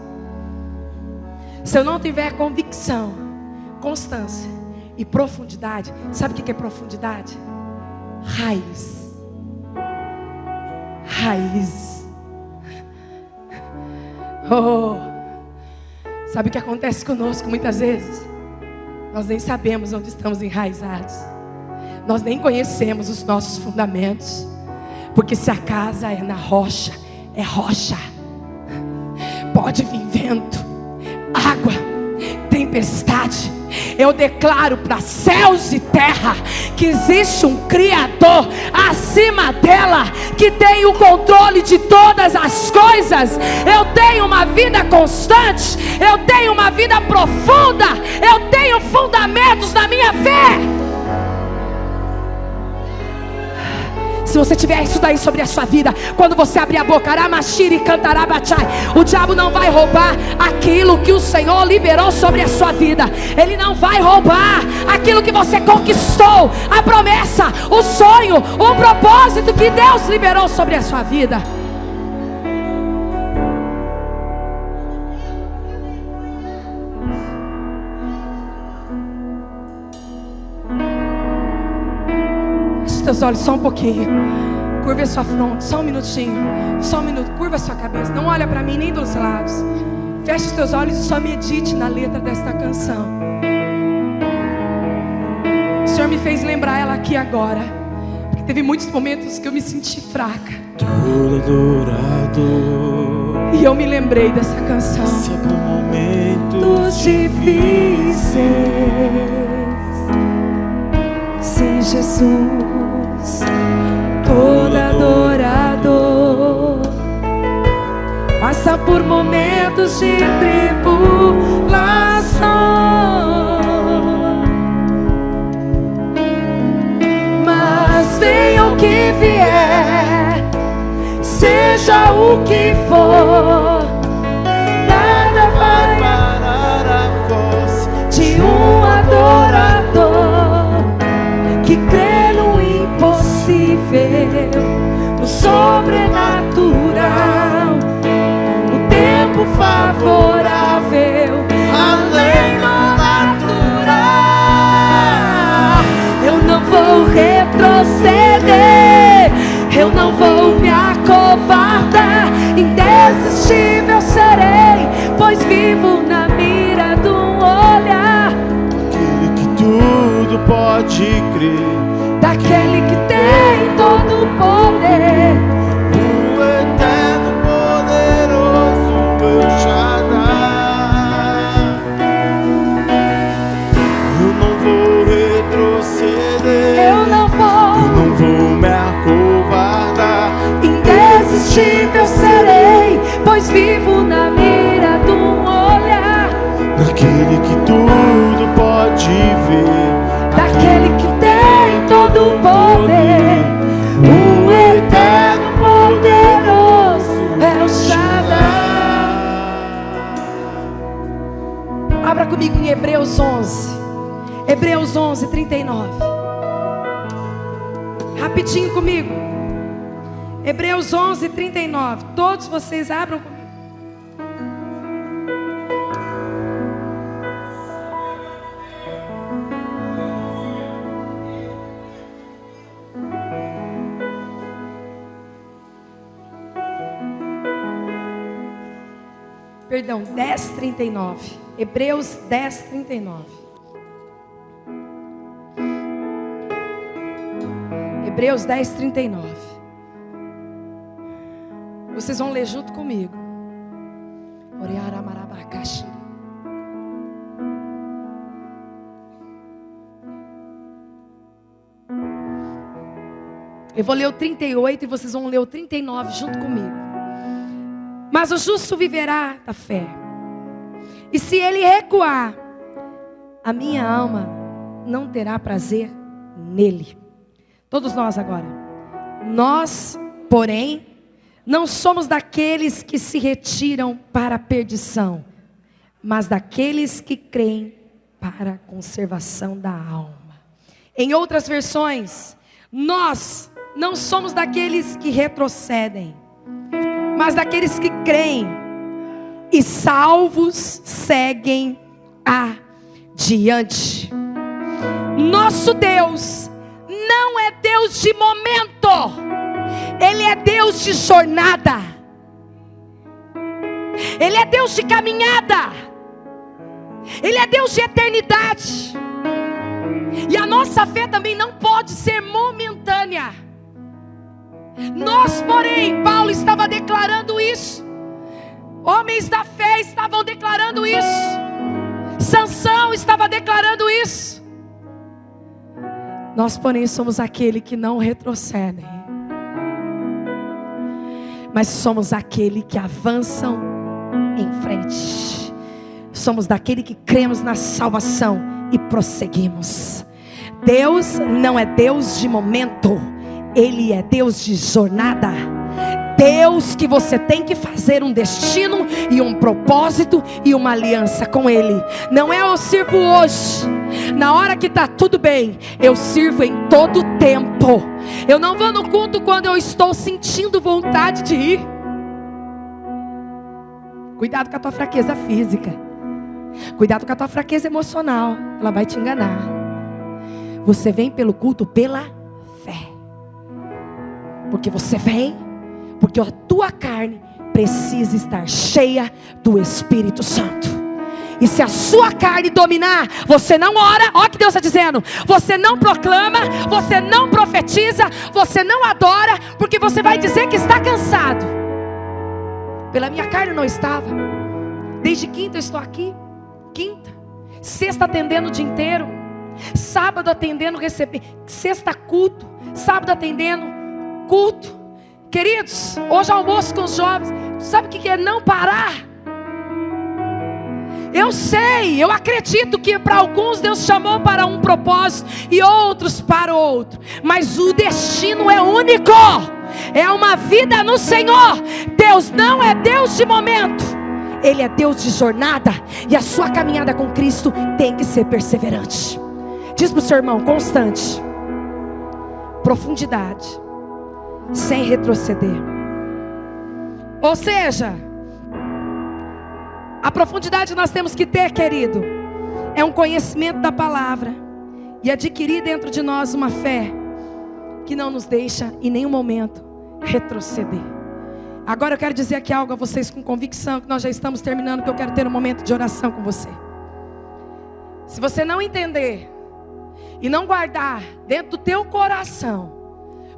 A: Se eu não tiver convicção, constância e profundidade, sabe o que é profundidade? Raiz. Oh, sabe o que acontece conosco muitas vezes? Nós nem sabemos onde estamos enraizados. Nós nem conhecemos os nossos fundamentos. Porque se a casa é na rocha, é rocha. Pode vir vento, água, tempestade. Eu declaro para céus e terra que existe um Criador acima dela, que tem o controle de todas as coisas. Eu tenho uma vida constante, eu tenho uma vida profunda, eu tenho fundamentos na minha fé. Se você tiver isso daí sobre a sua vida, quando você abrir a boca, Aramashiri Cantarabachai, o diabo não vai roubar aquilo que o Senhor liberou sobre a sua vida. Ele não vai roubar aquilo que você conquistou, a promessa, o sonho, o propósito que Deus liberou sobre a sua vida. Teus olhos só um pouquinho, curva a sua fronte, só um minutinho, só um minuto, curva a sua cabeça, não olha para mim nem dos lados, feche os teus olhos e só medite na letra desta canção. O Senhor me fez lembrar ela aqui agora, porque teve muitos momentos que eu me senti fraca, e eu me lembrei dessa canção.
B: Sempre momentos
A: difíceis, sem Jesus todo adorador passa por momentos de tribulação, mas venha o que vier, seja o que for, nada vai parar a voz de um adorador que crê no impossível, no sobrenatural, no tempo favorável, além do natural. Eu não vou retroceder, eu não vou me acovardar, indesistível serei, pois vivo na mira de um olhar,
B: aquele que tudo pode crer,
A: daquele que tem todo o poder,
B: o eterno poderoso El Shaddai. Eu não vou retroceder,
A: eu não
B: vou me acovardar,
A: indesistível serei, pois vivo na mira de um olhar,
B: daquele que tudo pode ver,
A: daquele que tem todo o poder, o eterno poderoso El Shaddai. Abra comigo em Hebreus 11, Hebreus 11, 39. Rapidinho comigo. Hebreus 11, 39. Todos vocês abram comigo. Perdão, 10, 39. Hebreus 10, 39. Hebreus 10, 39. Vocês vão ler junto comigo. Eu vou ler o 38 e vocês vão ler o 39 junto comigo. Mas o justo viverá da fé. E se ele recuar, a minha alma não terá prazer nele. Todos nós agora. Nós, porém, não somos daqueles que se retiram para a perdição, mas daqueles que creem para a conservação da alma. Em outras versões, nós não somos daqueles que retrocedem, mas daqueles que creem e salvos seguem adiante. Nosso Deus não é Deus de momento, Ele é Deus de jornada, Ele é Deus de caminhada, Ele é Deus de eternidade. E a nossa fé também não pode ser momentânea. Nós, porém, Paulo estava declarando isso. Homens da fé estavam declarando isso. Sansão estava declarando isso. Nós, porém, somos aquele que não retrocedem, mas somos aquele que avançam em frente. Somos daquele que cremos na salvação e prosseguimos. Deus não é Deus de momento, Ele é Deus de jornada. Deus que você tem que fazer um destino e um propósito e uma aliança com Ele. Não é eu sirvo hoje, na hora que está tudo bem. Eu sirvo em todo tempo. Eu não vou no culto quando eu estou sentindo vontade de ir. Cuidado com a tua fraqueza física. Cuidado com a tua fraqueza emocional. Ela vai te enganar. Você vem pelo culto pela fé. Porque você vem porque a tua carne precisa estar cheia do Espírito Santo. E se a sua carne dominar, você não ora. Olha o que Deus está dizendo. Você não proclama, você não profetiza, você não adora, porque você vai dizer que está cansado. Pela minha carne eu não estava. Desde quinta eu estou aqui. Quinta, sexta atendendo o dia inteiro, sábado atendendo receber, sexta culto, sábado atendendo culto. Queridos, hoje almoço com os jovens. Sabe o que é não parar? Eu sei, eu acredito que para alguns Deus chamou para um propósito e outros para outro, mas o destino é único. É uma vida no Senhor. Deus não é Deus de momento, Ele é Deus de jornada. E a sua caminhada com Cristo tem que ser perseverante. Diz para o seu irmão, constante, profundidade, sem retroceder. Ou seja, a profundidade nós temos que ter, querido, é um conhecimento da palavra e adquirir dentro de nós uma fé que não nos deixa em nenhum momento retroceder. Agora eu quero dizer aqui algo a vocês com convicção, que nós já estamos terminando, porque eu quero ter um momento de oração com você. Se você não entender e não guardar dentro do teu coração,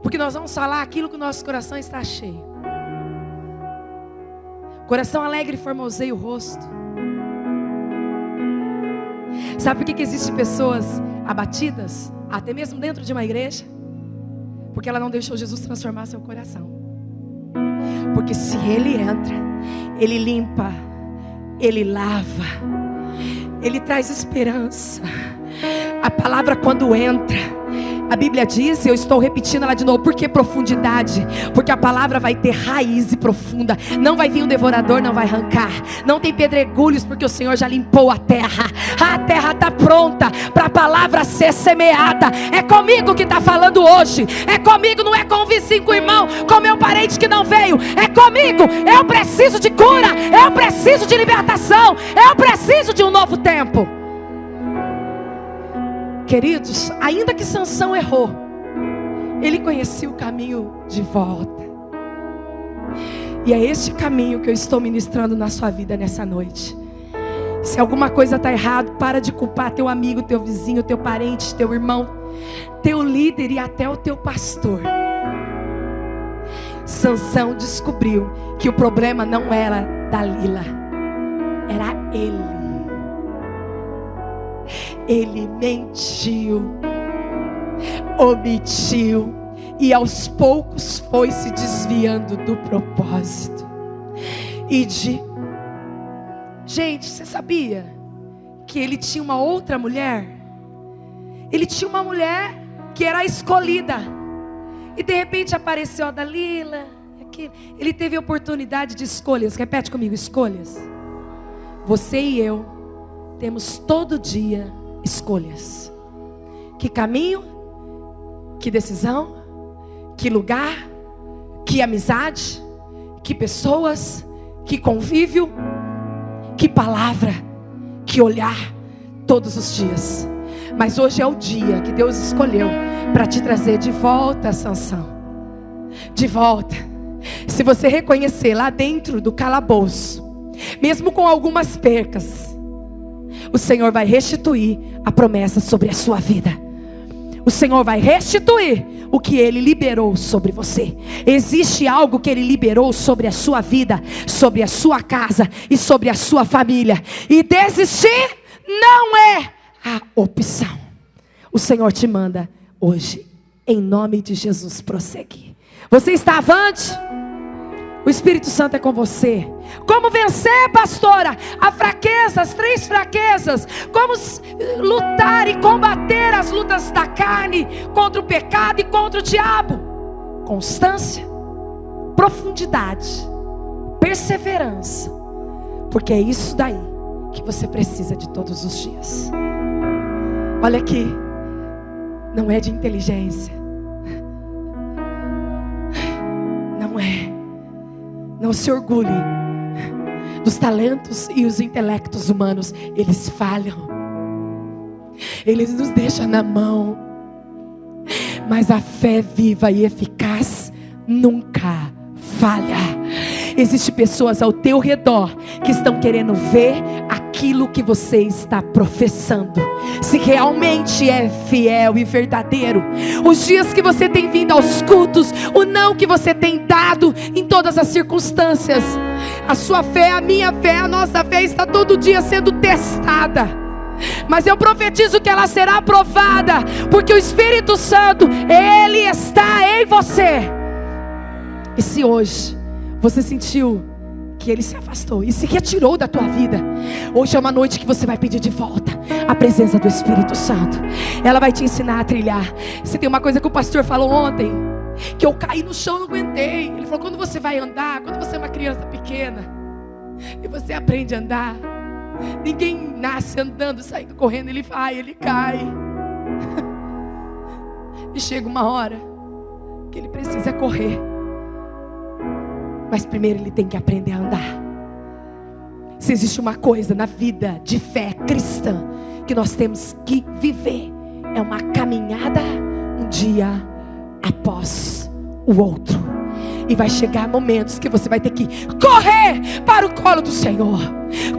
A: porque nós vamos falar aquilo que o nosso coração está cheio. Coração alegre formoseia o rosto. Sabe por que existem pessoas abatidas, até mesmo dentro de uma igreja? Porque ela não deixou Jesus transformar seu coração. Porque se Ele entra, Ele limpa, Ele lava, Ele traz esperança. A palavra quando entra, A Bíblia diz, e eu estou repetindo ela de novo, por que profundidade? Porque a palavra vai ter raiz e profunda. Não vai vir um devorador, não vai arrancar. Não tem pedregulhos, porque o Senhor já limpou a terra. A terra está pronta para a palavra ser semeada. É comigo que está falando hoje. É comigo, não é com o vizinho, com o irmão, com meu parente que não veio. É comigo. Eu preciso de cura. Eu preciso de libertação. Eu preciso de um novo tempo. Queridos, ainda que Sansão errou, ele conhecia o caminho de volta. E é este caminho que eu estou ministrando na sua vida nessa noite. Se alguma coisa está errado, para de culpar teu amigo, teu vizinho, teu parente, teu irmão, teu líder e até o teu pastor. Sansão descobriu que o problema não era Dalila, era ele. Ele mentiu, omitiu e aos poucos foi se desviando do propósito. Gente, você sabia que ele tinha uma outra mulher? Ele tinha uma mulher que era a escolhida. E de repente apareceu a Dalila. Ele teve a oportunidade de escolhas. Repete comigo, escolhas. Você e eu temos todo dia escolhas. Que caminho, que decisão, que lugar, que amizade, que pessoas, que convívio, que palavra, que olhar, todos os dias. Mas hoje é o dia que Deus escolheu para te trazer de volta, Sansão. De volta. Se você reconhecer lá dentro do calabouço, mesmo com algumas percas, o Senhor vai restituir a promessa sobre a sua vida. O Senhor vai restituir o que Ele liberou sobre você. Existe algo que Ele liberou sobre a sua vida, sobre a sua casa e sobre a sua família. E desistir não é a opção. O Senhor te manda hoje, em nome de Jesus, prosseguir. Você está avante? O Espírito Santo é com você. Como vencer, pastora, a fraqueza, as 3 fraquezas? Como lutar e combater as lutas da carne contra o pecado e contra o diabo? Constância, profundidade, perseverança. Porque é isso daí que você precisa de todos os dias. Olha aqui, não é de inteligência. Não é. Não se orgulhe dos talentos e os intelectos humanos. Eles falham. Eles nos deixam na mão. Mas a fé viva e eficaz nunca falha. Existem pessoas ao teu redor que estão querendo ver aquilo que você está professando. Se realmente é fiel e verdadeiro. Os dias que você tem vindo aos cultos, o não que você tem dado em todas as circunstâncias. A sua fé, a minha fé, a nossa fé está todo dia sendo testada. Mas eu profetizo que ela será aprovada, porque o Espírito Santo, Ele está em você. E se hoje você sentiu que Ele se afastou e se retirou da tua vida, hoje é uma noite que você vai pedir de volta a presença do Espírito Santo. Ela vai te ensinar a trilhar. Se tem uma coisa que o pastor falou ontem, que eu caí no chão, não aguentei. Ele falou, quando você vai andar, quando você é uma criança pequena e você aprende a andar, ninguém nasce andando, saindo correndo, ele vai, ele cai. E chega uma hora que ele precisa correr. Mas primeiro ele tem que aprender a andar. Se existe uma coisa na vida de fé cristã que nós temos que viver, é uma caminhada um dia após o outro. E vai chegar momentos que você vai ter que correr para o colo do Senhor.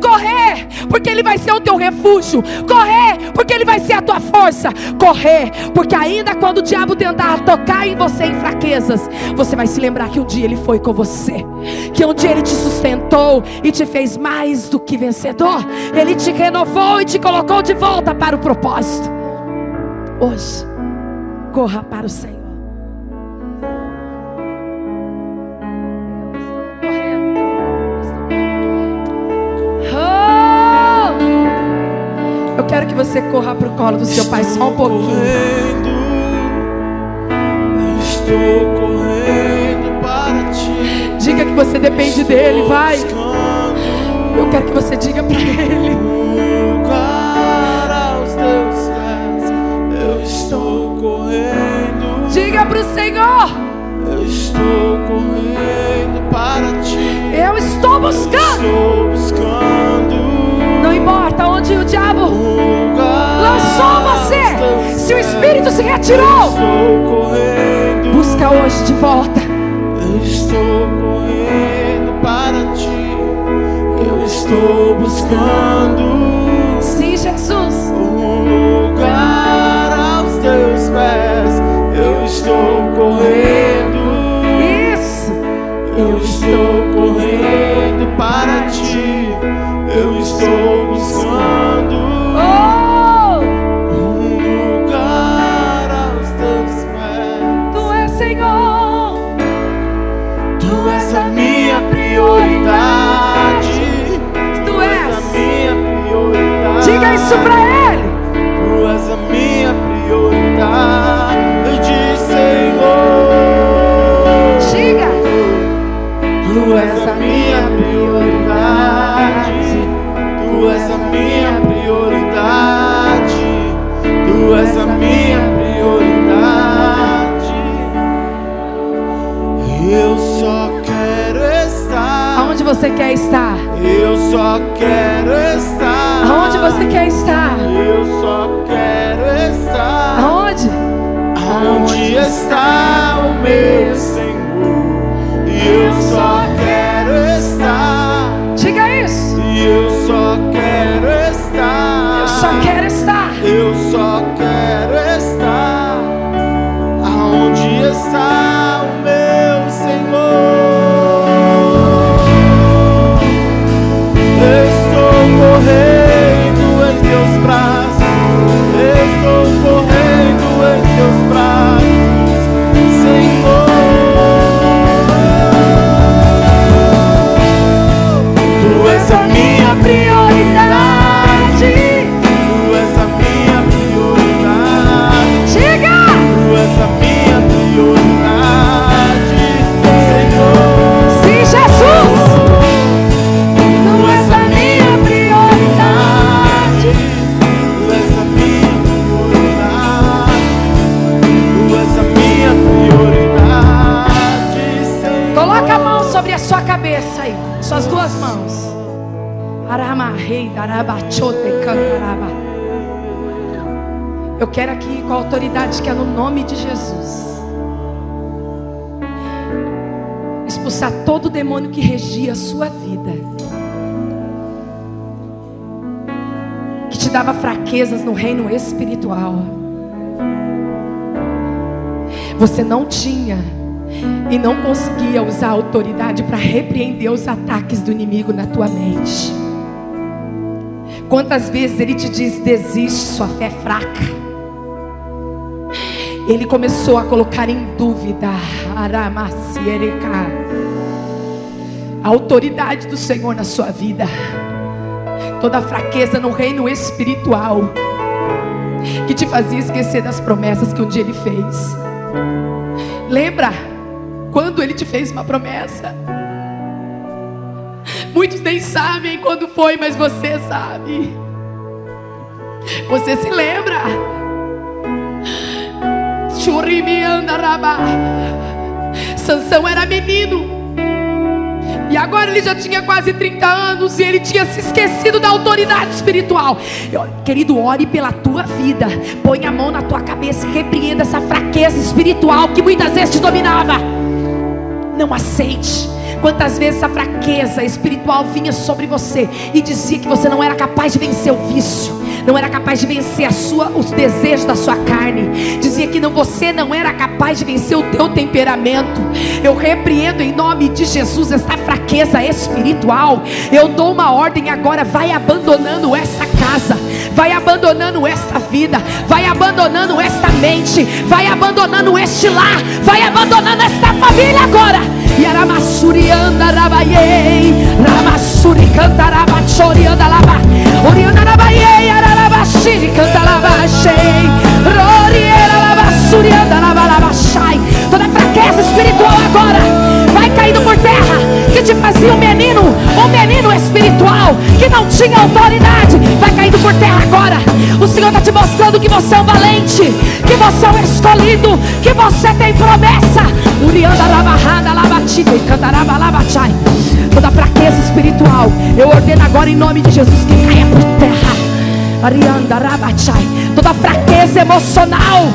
A: Correr, porque Ele vai ser o teu refúgio. Correr, porque Ele vai ser a tua força. Correr, porque ainda quando o diabo tentar tocar em você em fraquezas, você vai se lembrar que um dia Ele foi com você. Que um dia Ele te sustentou e te fez mais do que vencedor. Ele te renovou e te colocou de volta para o propósito. Hoje, corra para o Senhor. Eu quero que você corra para o colo do seu pai só um pouquinho.
B: estou correndo para ti.
A: Diga que você depende dele, vai. Eu quero que você diga para ele.
B: Lugar aos teus pés, eu estou correndo.
A: Diga para o Senhor.
B: Eu estou correndo para ti.
A: Eu estou buscando.
B: Estou buscando.
A: Não importa onde o diabo lançou você, se o Espírito se retirou, busca hoje de volta.
B: Eu estou correndo para ti. Eu estou buscando.
A: Sim, Jesus.
B: Um lugar aos teus pés. Eu estou correndo.
A: Isso.
B: Eu estou correndo para ti. Eu estou buscando.
A: Oh!
B: Um lugar aos teus pés.
A: Tu és Senhor.
B: Tu és a minha prioridade.
A: Tu és.
B: A minha prioridade.
A: Diga isso pra ele.
B: Tu és a minha prioridade, Senhor.
A: Diga.
B: Tu és a minha prioridade. Tu és a minha prioridade. Tu és a minha prioridade. Eu só quero estar.
A: Aonde você quer estar?
B: Eu só quero estar.
A: Aonde você quer estar?
B: Eu só quero estar.
A: Aonde?
B: Aonde está o meu Senhor? Eu só quero estar.
A: Diga isso.
B: Eu só quero estar.
A: Eu só quero estar.
B: Eu só quero estar. Aonde está o meu Senhor? Eu estou correndo em teus braços. Eu estou correndo em teus braços, Senhor. Tu és a minha prioridade. Tu és a minha prioridade.
A: Diga.
B: Tu és a minha prioridade, Senhor.
A: Sim, Jesus.
B: Tu és a minha prioridade. Tu és a minha prioridade. Tu és a minha prioridade, Senhor.
A: Coloca a mão sobre a sua cabeça aí. Suas duas mãos. Arama rei darabachote cantaraba. Eu quero aqui com a autoridade que é no nome de Jesus expulsar todo demônio que regia a sua vida, que te dava fraquezas no reino espiritual. Você não tinha e não conseguia usar a autoridade para repreender os ataques do inimigo na tua mente. Quantas vezes ele te diz: desiste, sua fé é fraca. Ele começou a colocar em dúvida a autoridade do Senhor na sua vida. Toda fraqueza no reino espiritual que te fazia esquecer das promessas que um dia ele fez. Lembra quando ele te fez uma promessa? Muitos nem sabem quando foi, mas você sabe. Você se lembra? Sansão era menino, e agora ele já tinha quase 30 anos, e ele tinha se esquecido da autoridade espiritual. Querido, ore pela tua vida. Põe a mão na tua cabeça e repreenda essa fraqueza espiritual que muitas vezes te dominava. Não aceite. Quantas vezes a fraqueza espiritual vinha sobre você e dizia que você não era capaz de vencer o vício, não era capaz de vencer os desejos da sua carne. Dizia que você não era capaz de vencer o teu temperamento. Eu repreendo em nome de Jesus essa fraqueza espiritual. Eu dou uma ordem agora: vai abandonando essa casa, vai abandonando esta vida, vai abandonando esta mente, vai abandonando este lar, vai abandonando esta família agora. E aramassuri anda rabaiei, ramassuri canta rabachori anda lava, orianda rabaiei, arabashiri canta lavachei, roriera lavassuri anda lava lavachai. Toda fazia um menino espiritual, que não tinha autoridade, vai caindo por terra agora. O Senhor está te mostrando que você é um valente, que você é um escolhido, que você tem promessa. Toda fraqueza espiritual, eu ordeno agora em nome de Jesus que caia por terra. Toda fraqueza emocional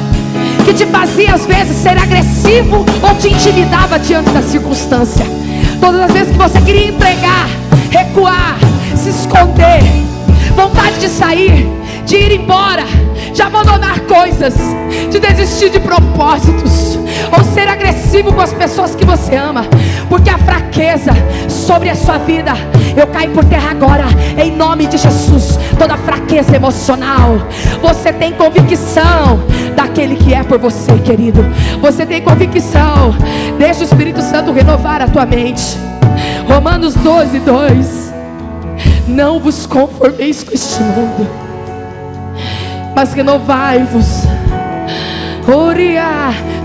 A: que te fazia às vezes ser agressivo ou te intimidava diante da circunstância. Todas as vezes que você queria entregar, recuar, se esconder, vontade de sair, de ir embora, de abandonar coisas, de desistir de propósitos, ou ser agressivo com as pessoas que você ama, porque a fraqueza sobre a sua vida, eu caio por terra agora, em nome de Jesus. Toda fraqueza emocional, você tem convicção daquele que é por você, querido. Você tem convicção. Deixa o Espírito Santo renovar a tua mente. Romanos 12:2. Não vos conformeis com este mundo, mas renovai-vos,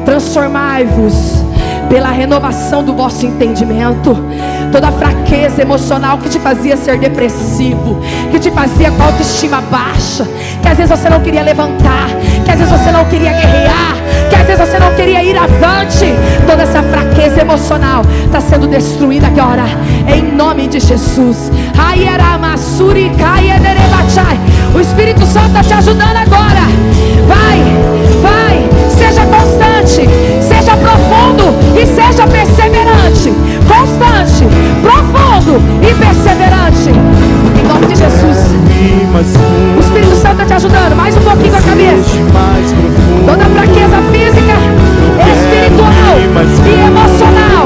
A: transformai-vos pela renovação do vosso entendimento. Toda fraqueza emocional que te fazia ser depressivo, que te fazia com a autoestima baixa, que às vezes você não queria levantar, que às vezes você não queria guerrear, que às vezes você não queria ir avante. Toda essa fraqueza emocional está sendo destruída agora, em nome de Jesus. O Espírito Santo está te ajudando agora. Vai, seja constante, seja profundo e seja perseverante. Constante, profundo e perseverante, em nome de Jesus. O Espírito Santo está te ajudando. Mais um pouquinho com a cabeça. Toda fraqueza física, espiritual e emocional,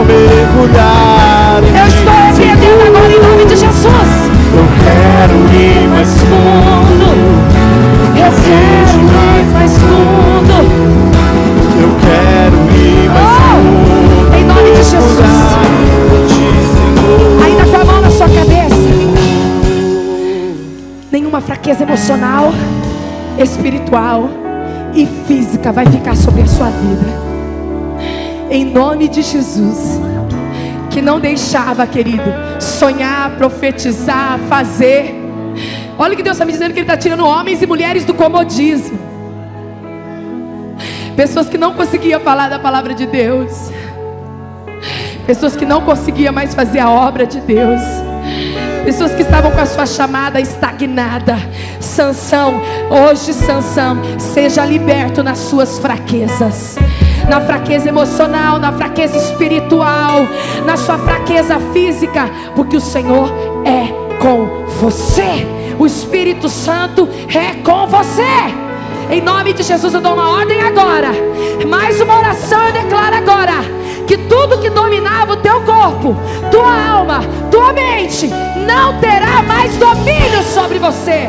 A: eu estou repreendendo agora em nome de Jesus.
B: Eu quero ir mais fundo,
A: eu quero ir mais fundo,
B: eu quero ir mais fundo,
A: em nome de Jesus. Ainda com a mão na sua cabeça. Nenhuma fraqueza emocional, espiritual e física vai ficar sobre a sua vida, em nome de Jesus. Que não deixava, querido, sonhar, profetizar, fazer. Olha o que Deus está me dizendo, que Ele está tirando homens e mulheres do comodismo. Pessoas que não conseguiam falar da palavra de Deus, pessoas que não conseguiam mais fazer a obra de Deus, pessoas que estavam com a sua chamada estagnada. Sansão, hoje Sansão, seja liberto nas suas fraquezas, na fraqueza emocional, na fraqueza espiritual, na sua fraqueza física, porque o Senhor é com você. O Espírito Santo é com você. Em nome de Jesus eu dou uma ordem agora, mais uma oração eu declaro agora, que tudo que dominava o teu corpo, tua alma, tua mente, não terá mais domínio sobre você.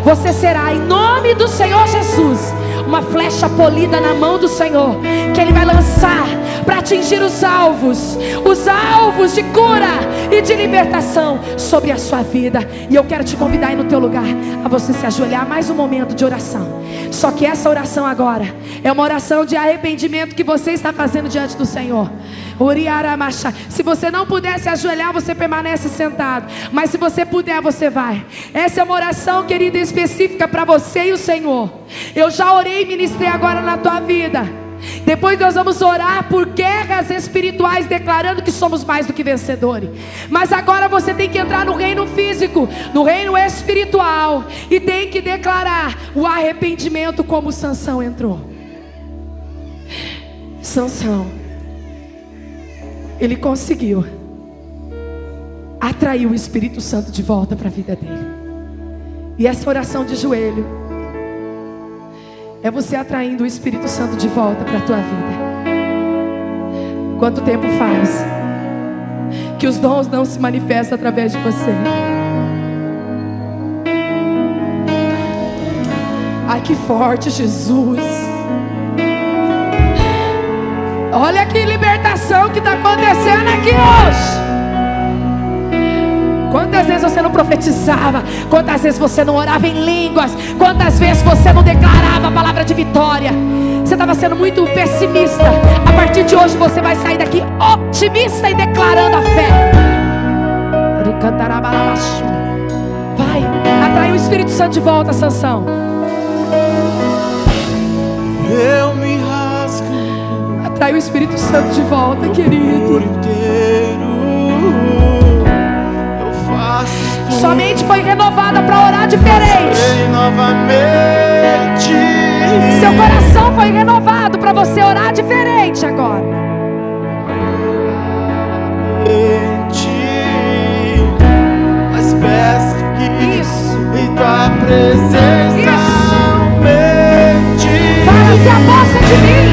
A: Você será, em nome do Senhor Jesus, uma flecha polida na mão do Senhor, que Ele vai lançar para atingir os alvos de cura e de libertação sobre a sua vida. E eu quero te convidar aí no teu lugar a você se ajoelhar, mais um momento de oração. Só que essa oração agora é uma oração de arrependimento que você está fazendo diante do Senhor. Se você não puder se ajoelhar, você permanece sentado, mas se você puder, você vai. Essa é uma oração, querida, específica para você e o Senhor. Eu já orei e ministrei agora na tua vida. Depois nós vamos orar por guerras espirituais, declarando que somos mais do que vencedores. Mas agora você tem que entrar no reino físico, no reino espiritual, e tem que declarar o arrependimento, como Sansão entrou. Sansão, ele conseguiu atrair o Espírito Santo de volta para a vida dele. E essa oração de joelho é você atraindo o Espírito Santo de volta para a tua vida. Quanto tempo faz que os dons não se manifestam através de você? Ai, que forte, Jesus. Olha que libertação que está acontecendo aqui hoje. Quantas vezes você não profetizava? Quantas vezes você não orava em línguas? Quantas vezes você não declarava a palavra de vitória? Você estava sendo muito pessimista. A partir de hoje você vai sair daqui otimista e declarando a fé. Vai, atrai o Espírito Santo de volta, Sansão.
B: Eu me rasgo.
A: Atrai o Espírito Santo de volta, querido.
B: Eu faço.
A: Sua mente foi renovada para orar diferente.
B: Novamente.
A: Seu coração foi renovado para você orar diferente agora.
B: Mas peço que
A: Isso.
B: em tua presença
A: Isso.
B: aumente.
A: Fala, se aposta de mim.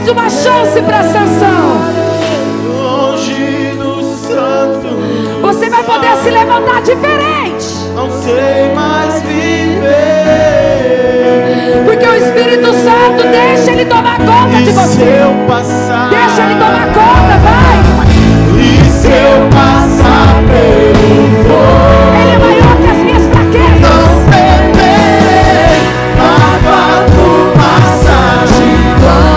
A: Uma chance para Sansão.
B: Longe do santo,
A: você vai poder se levantar diferente.
B: Não sei mais viver.
A: Porque o Espírito Santo deixa ele tomar conta de você. Deixa ele tomar conta, vai.
B: E se eu passar pelo fogo,
A: ele é maior que as minhas fraquezas.
B: Não temerei a tua fumaça de glória.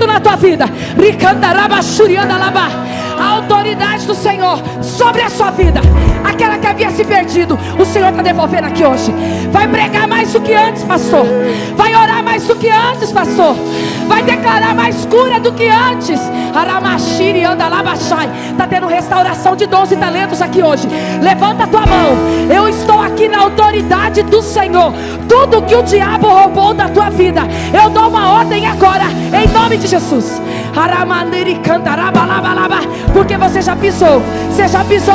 B: Na tua vida, a autoridade do Senhor sobre a sua vida, aquela que havia se perdido, o Senhor está devolvendo aqui hoje. Vai pregar mais do que antes, pastor. Vai orar mais do que antes, pastor. Vai declarar mais cura do que antes. Está tendo restauração de dons e talentos aqui hoje. Levanta a tua mão. Eu estou aqui na autoridade do Senhor. Tudo que o diabo roubou da tua vida, eu dou uma ordem agora, em nome de Jesus. Porque você já pisou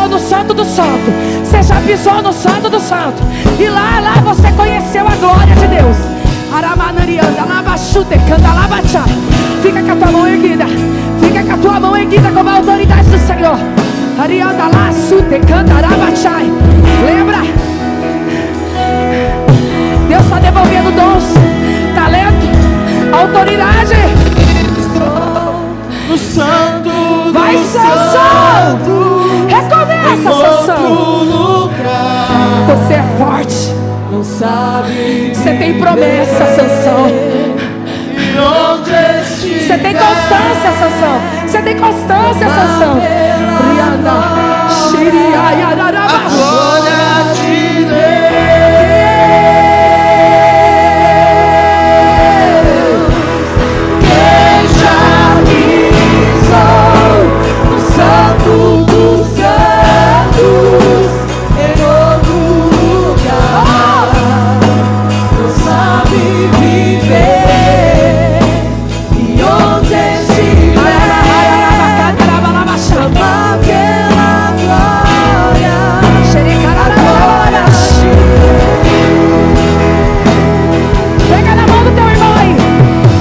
B: no Santo do Santo. Você já pisou no Santo do Santo. E lá você conheceu a glória de Deus. Fica com a tua mão erguida. Fica com a tua mão erguida como a autoridade do Senhor. Lembra? Deus está devolvendo dons, talento, autoridade. tem promessa, Sansão. Você tem constância, Sansão. Você tem constância, Sansão. A glória de Deus que já pisou no Santo dos Santos, em outro lugar, não sabe viver, e onde estiver, chama pela glória, agora. Pega na mão do teu irmão aí.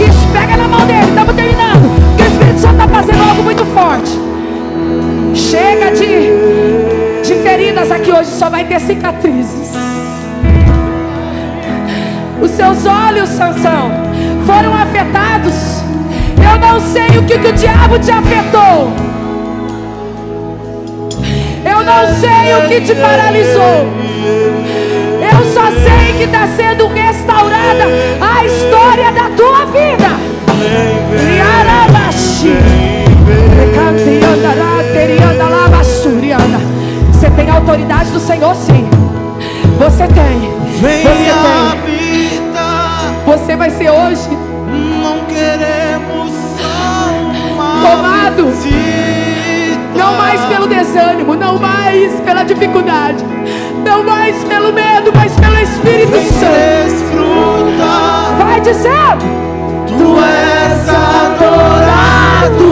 B: Isso, pega na mão dele. Estamos terminando, porque o Espírito Santo está fazendo algo muito forte. Chega de feridas aqui hoje, só vai ter cicatrizes. Os seus olhos, Sansão, foram afetados. Eu não sei o que o diabo te afetou. Eu não sei o que te paralisou. Eu só sei que está sendo restaurada a história da tua vida. Você tem a autoridade do Senhor, sim. Você tem. Você tem. Você vai ser hoje
C: Não queremos
B: tomado, não mais pelo desânimo, não mais pela dificuldade, não mais pelo medo, mas pelo Espírito Santo. Vai dizendo:
C: Tu és adorado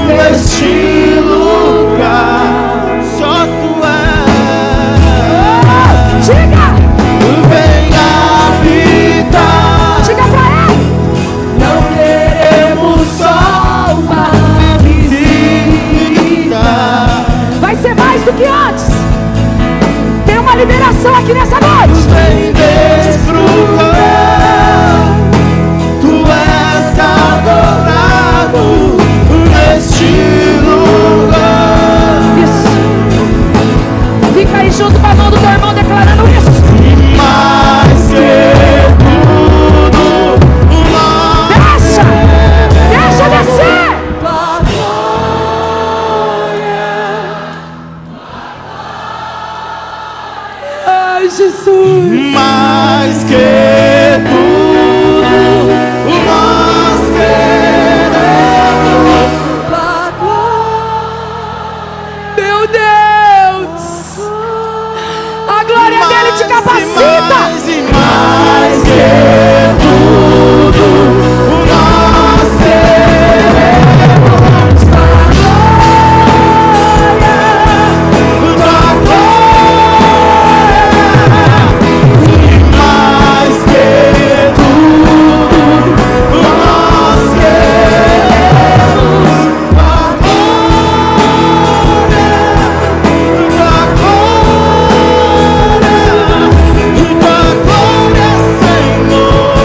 C: neste lugar. Só Tu és.
B: Diga!
C: Vem habitar.
B: Diga pra ele: não queremos só uma visita. Vai ser mais do que antes. Tem uma liberação aqui nessa noite.
C: Vem desfrutar. Tu és adorado neste lugar.
B: Isso. Fica aí junto com a mão do teu irmão declarando isso.
C: Mais que tudo,
B: Deixa descer. Ai, Jesus.
C: mais que tudo, nós queremos.
B: Meu Deus. A glória dele te capacita.
C: Mais e mais que tudo, nós queremos. Da glória, e mais que tudo, nós queremos. Da glória, Senhor.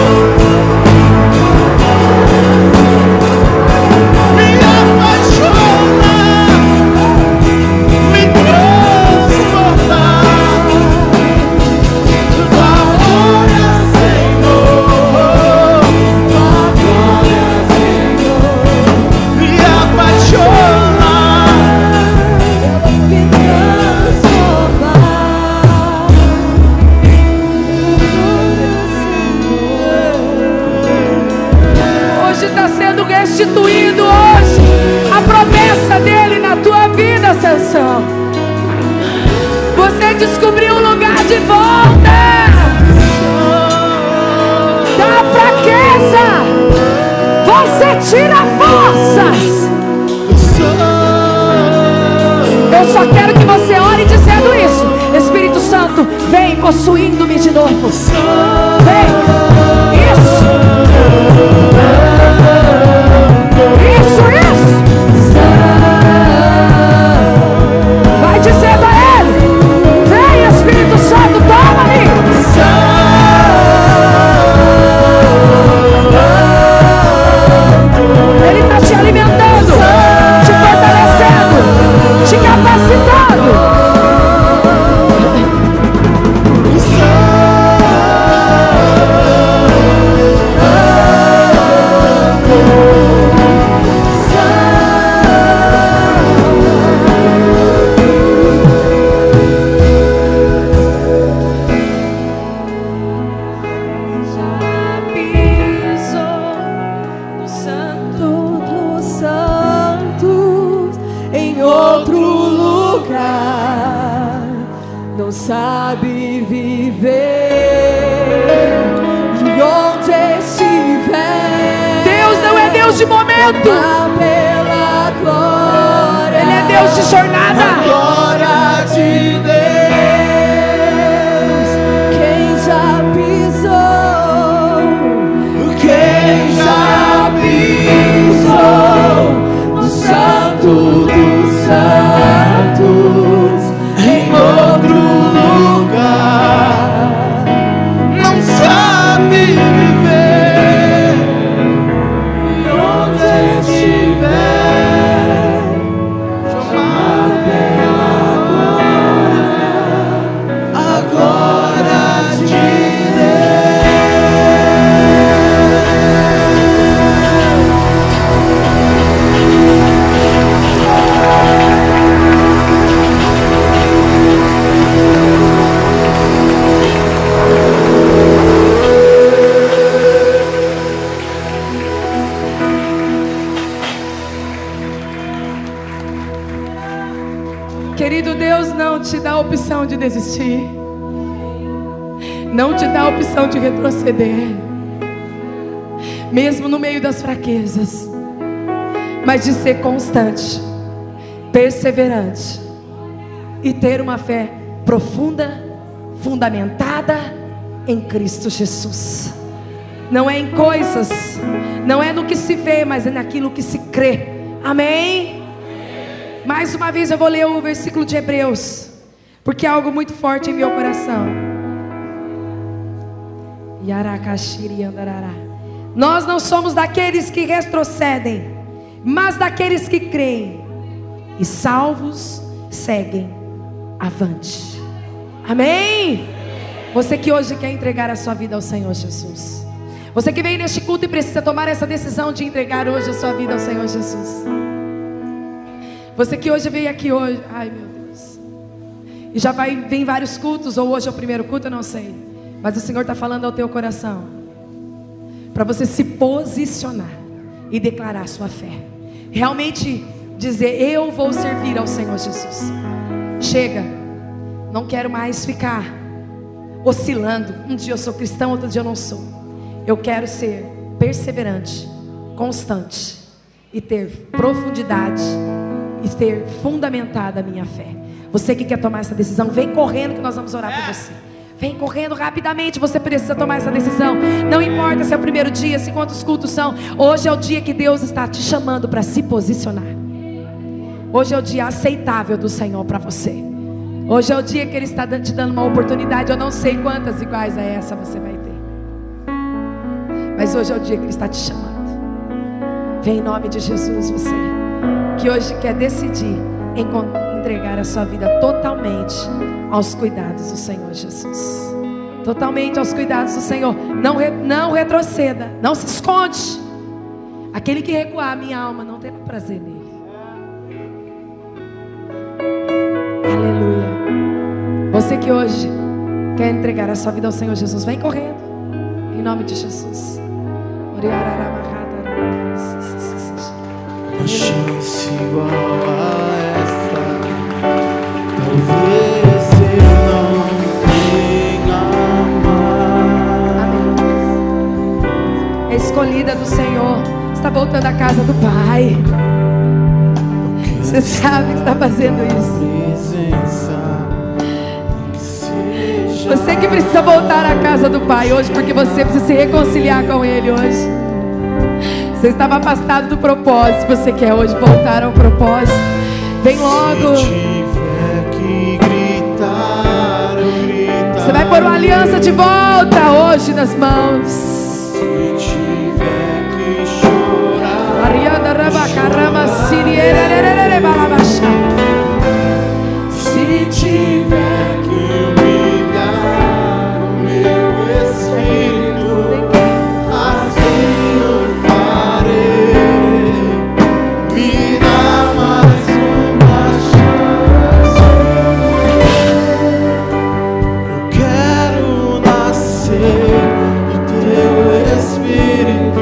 C: Me apaixona, me transporta. Da glória, Senhor. Da glória, Senhor. Me apaixona, me transforma.
B: Hoje está sendo restituído hoje a promessa dele na tua vida, Sansão. Você descobriu um lugar de volta da fraqueza. Você tira forças. Eu só quero que você ore dizendo isso. Espírito Santo, vem possuindo-me de novo. Vem. Isso. Vai dizendo a ele: vem, Espírito Santo, toma-me. Ele está te alimentando, te fortalecendo, te capacitando.
C: não sabe viver. E onde estiver,
B: Deus não é Deus de momento.
C: clama pela glória.
B: Ele é Deus de jornada.
C: A glória de Deus. Quem já pisou? Quem já pisou no Santo dos Santos, em outro lugar, não sabe viver. E onde estiver, chamar pela glória, a glória de
B: Querido, Deus não te dá a opção de desistir, não te dá a opção de retroceder, mesmo no meio das fraquezas, mas de ser constante, perseverante e ter uma fé profunda, fundamentada em Cristo Jesus. Não é em coisas, não é no que se vê, mas é naquilo que se crê. Amém? Mais uma vez eu vou ler o versículo de Hebreus, porque é algo muito forte em meu coração. Nós não somos daqueles que retrocedem, mas daqueles que creem, e salvos seguem avante. Amém? Você que hoje quer entregar a sua vida ao Senhor Jesus, você que veio neste culto e precisa tomar essa decisão de entregar hoje a sua vida ao Senhor Jesus, você que hoje veio aqui hoje, ai meu Deus, e já vem vários cultos, ou hoje é o primeiro culto, eu não sei, mas o Senhor está falando ao teu coração, para você se posicionar e declarar a sua fé, realmente dizer: eu vou servir ao Senhor Jesus. Chega, não quero mais ficar oscilando, um dia eu sou cristão, outro dia eu não sou. Eu quero ser perseverante, constante, e ter profundidade, e ter fundamentada a minha fé. Você que quer tomar essa decisão, vem correndo que nós vamos orar por você. Vem correndo rapidamente, você precisa tomar essa decisão. Não importa se é o primeiro dia, se quantos cultos são. Hoje é o dia que Deus está te chamando para se posicionar. Hoje é o dia aceitável do Senhor para você. Hoje é o dia que Ele está te dando uma oportunidade. Eu não sei quantas iguais a essa você vai ter, mas hoje é o dia que Ele está te chamando. Vem em nome de Jesus, você que hoje quer decidir entregar a sua vida totalmente aos cuidados do Senhor Jesus. Totalmente aos cuidados do Senhor. Não retroceda, não se esconde. Aquele que recuar, minha alma não terá prazer nele. Aleluia. Você que hoje quer entregar a sua vida ao Senhor Jesus, vem correndo em nome de Jesus.
C: Uma chance igual a esta, talvez eu não tenha mais.
B: Amém. É escolhida do Senhor, está voltando à casa do Pai. Você sabe que está fazendo isso. Você que precisa voltar à casa do Pai hoje, porque você precisa se reconciliar com Ele hoje. Você estava afastado do propósito, você quer hoje voltar ao propósito. Vem logo. Você vai pôr uma aliança de volta hoje nas mãos.
C: Se tiver que chorar, se tiver que humilhar o meu espírito, assim eu farei. Me dá mais uma chance. Eu quero nascer do teu espírito.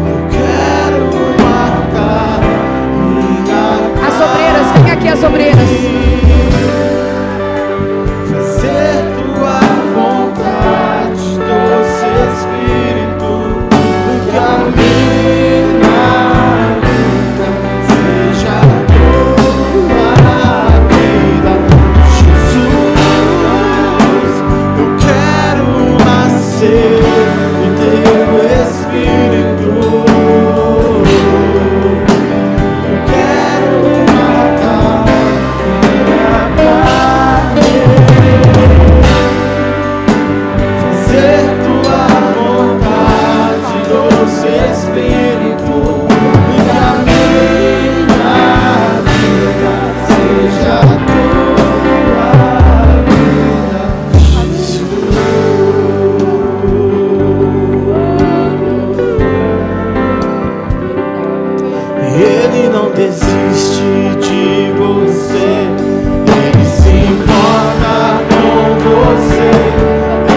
C: Eu quero
B: vidas.
C: Fazer tua vontade, doce Espírito, no caminho na vida, seja tua vida. Jesus, eu quero nascer do teu Espírito. Eu quero matar minha carne, fazer tua vontade, doce Espírito, no caminho na vida, seja a tua vida, Ele não desiste de você, Ele se importa com você,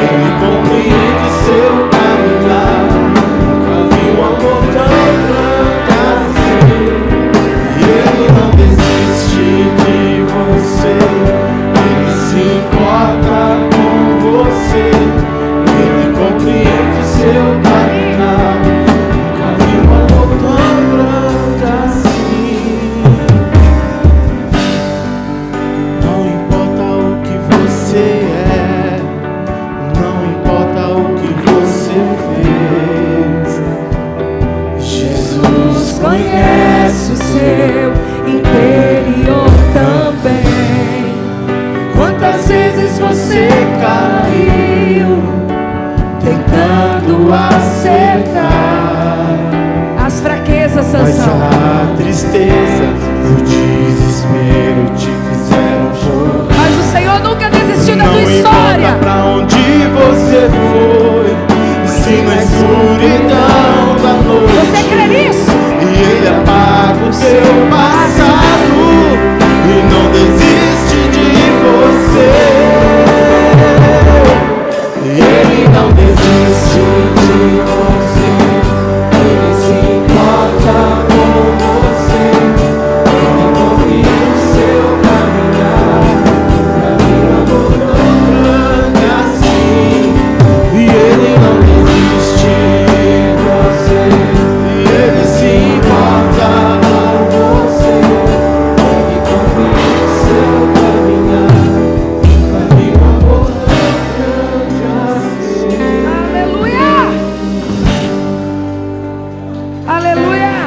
C: Ele compreende seu caminhar. Nunca vi um amor tão grande assim. E Ele não desiste de você, Ele se importa com você, Ele compreende seu caminhar. Nunca vi um amor tão grande assim. Não importa o que você é, não importa o que você fez, Jesus
B: Conhece o seu interior também.
C: Quantas vezes você caiu tentando acertar,
B: As fraquezas,
C: mas
B: Sansão.
C: a tristeza e o desespero te fizeram chorar.
B: Mas o Senhor nunca desistiu da
C: Não
B: tua
C: importa
B: história.
C: pra onde você foi, se na escuridão da noite
B: Você crê nisso?
C: e Ele apaga o seu passado e não desiste de você. E Ele não desiste de você, Ele se importa com você, Ele compreende o seu caminhar. Pra mim um amor tão grande assim. E Ele não desiste de você, e Ele se importa com você, Ele compreende o seu caminhar. Pra mim um amor tão grande assim.
B: Aleluia! Aleluia!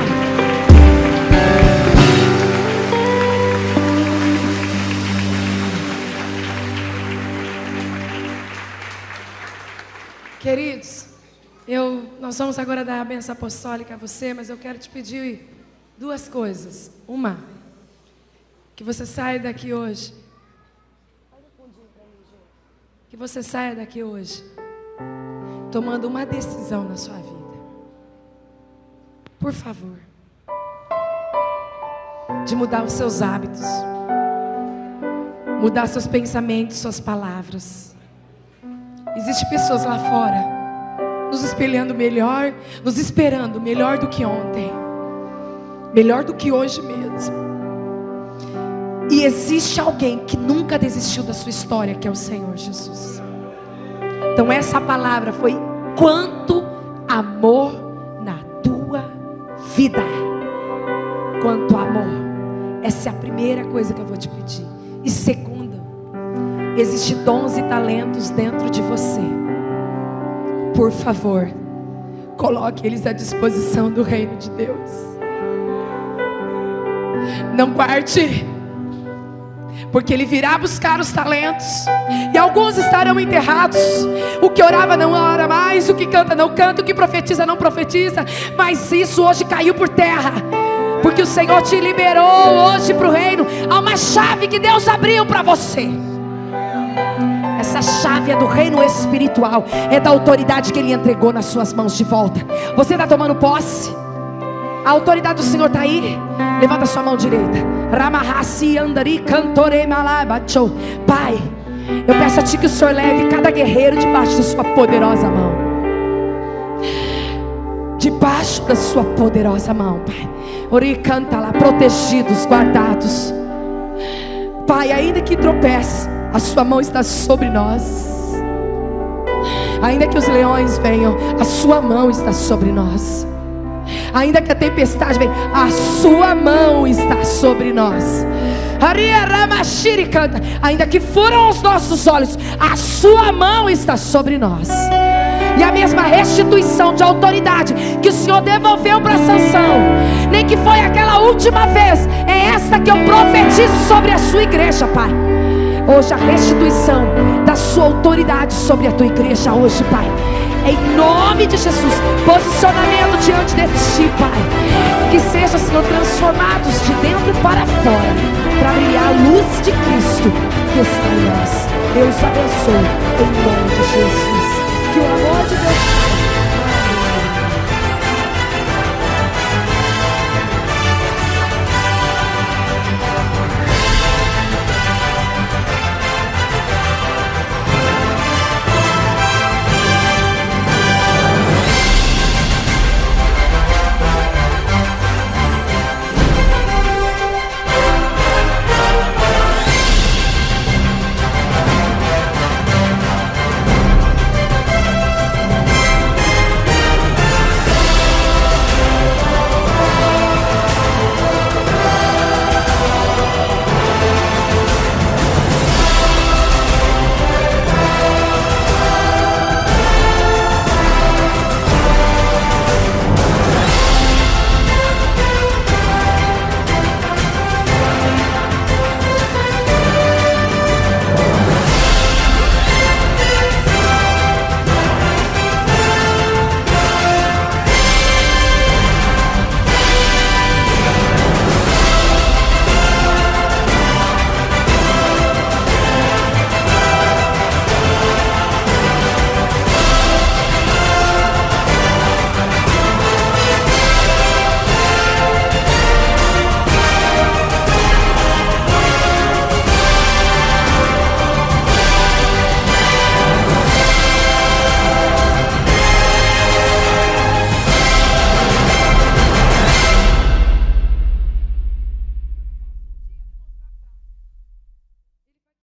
A: Queridos, nós vamos agora dar a bênção apostólica a você, mas eu quero te pedir duas coisas. Uma, que você saia daqui hoje. Que você saia daqui hoje tomando uma decisão na sua vida. Por favor. De mudar os seus hábitos. Mudar seus pensamentos, suas palavras. Existem pessoas lá fora nos espelhando melhor, nos esperando melhor do que ontem, melhor do que hoje mesmo. E existe alguém que nunca desistiu da sua história, que é o Senhor Jesus. Então essa palavra foi: quanto amor na tua vida. Quanto amor. Essa é a primeira coisa que eu vou te pedir. E segunda, existem dons e talentos dentro de você. Por favor, coloque eles à disposição do reino de Deus. Não guarde, porque Ele virá buscar os talentos, e alguns estarão enterrados. O que orava não ora mais, o que canta não canta, o que profetiza não profetiza. Mas isso hoje caiu por terra, porque o Senhor te liberou hoje para o reino. Há uma chave que Deus abriu para você. Essa chave é do reino espiritual, é da autoridade que Ele entregou nas suas mãos de volta. Você está tomando posse? A autoridade do Senhor está aí. Levanta a sua mão direita. Pai, eu peço a Ti que o Senhor leve cada guerreiro debaixo da Sua poderosa mão. Debaixo da Sua poderosa mão, Pai. Ori, canta lá, protegidos, guardados. Pai, ainda que tropece, a sua mão está sobre nós. Ainda que os leões venham, a sua mão está sobre nós. Ainda que a tempestade venha, a sua mão está sobre nós. Ainda que furam os nossos olhos, a sua mão está sobre nós. E a mesma restituição de autoridade que o Senhor devolveu para Sansão, nem que foi aquela última vez, é esta que eu profetizo sobre a sua igreja, Pai. Hoje a restituição da sua autoridade sobre a tua igreja hoje, Pai. Em nome de Jesus, posicionamento diante de Ti, Pai. Que seja, Senhor, transformados de dentro para fora, para brilhar a luz de Cristo que está em nós. Deus abençoe, em nome de Jesus. Que o amor de Deus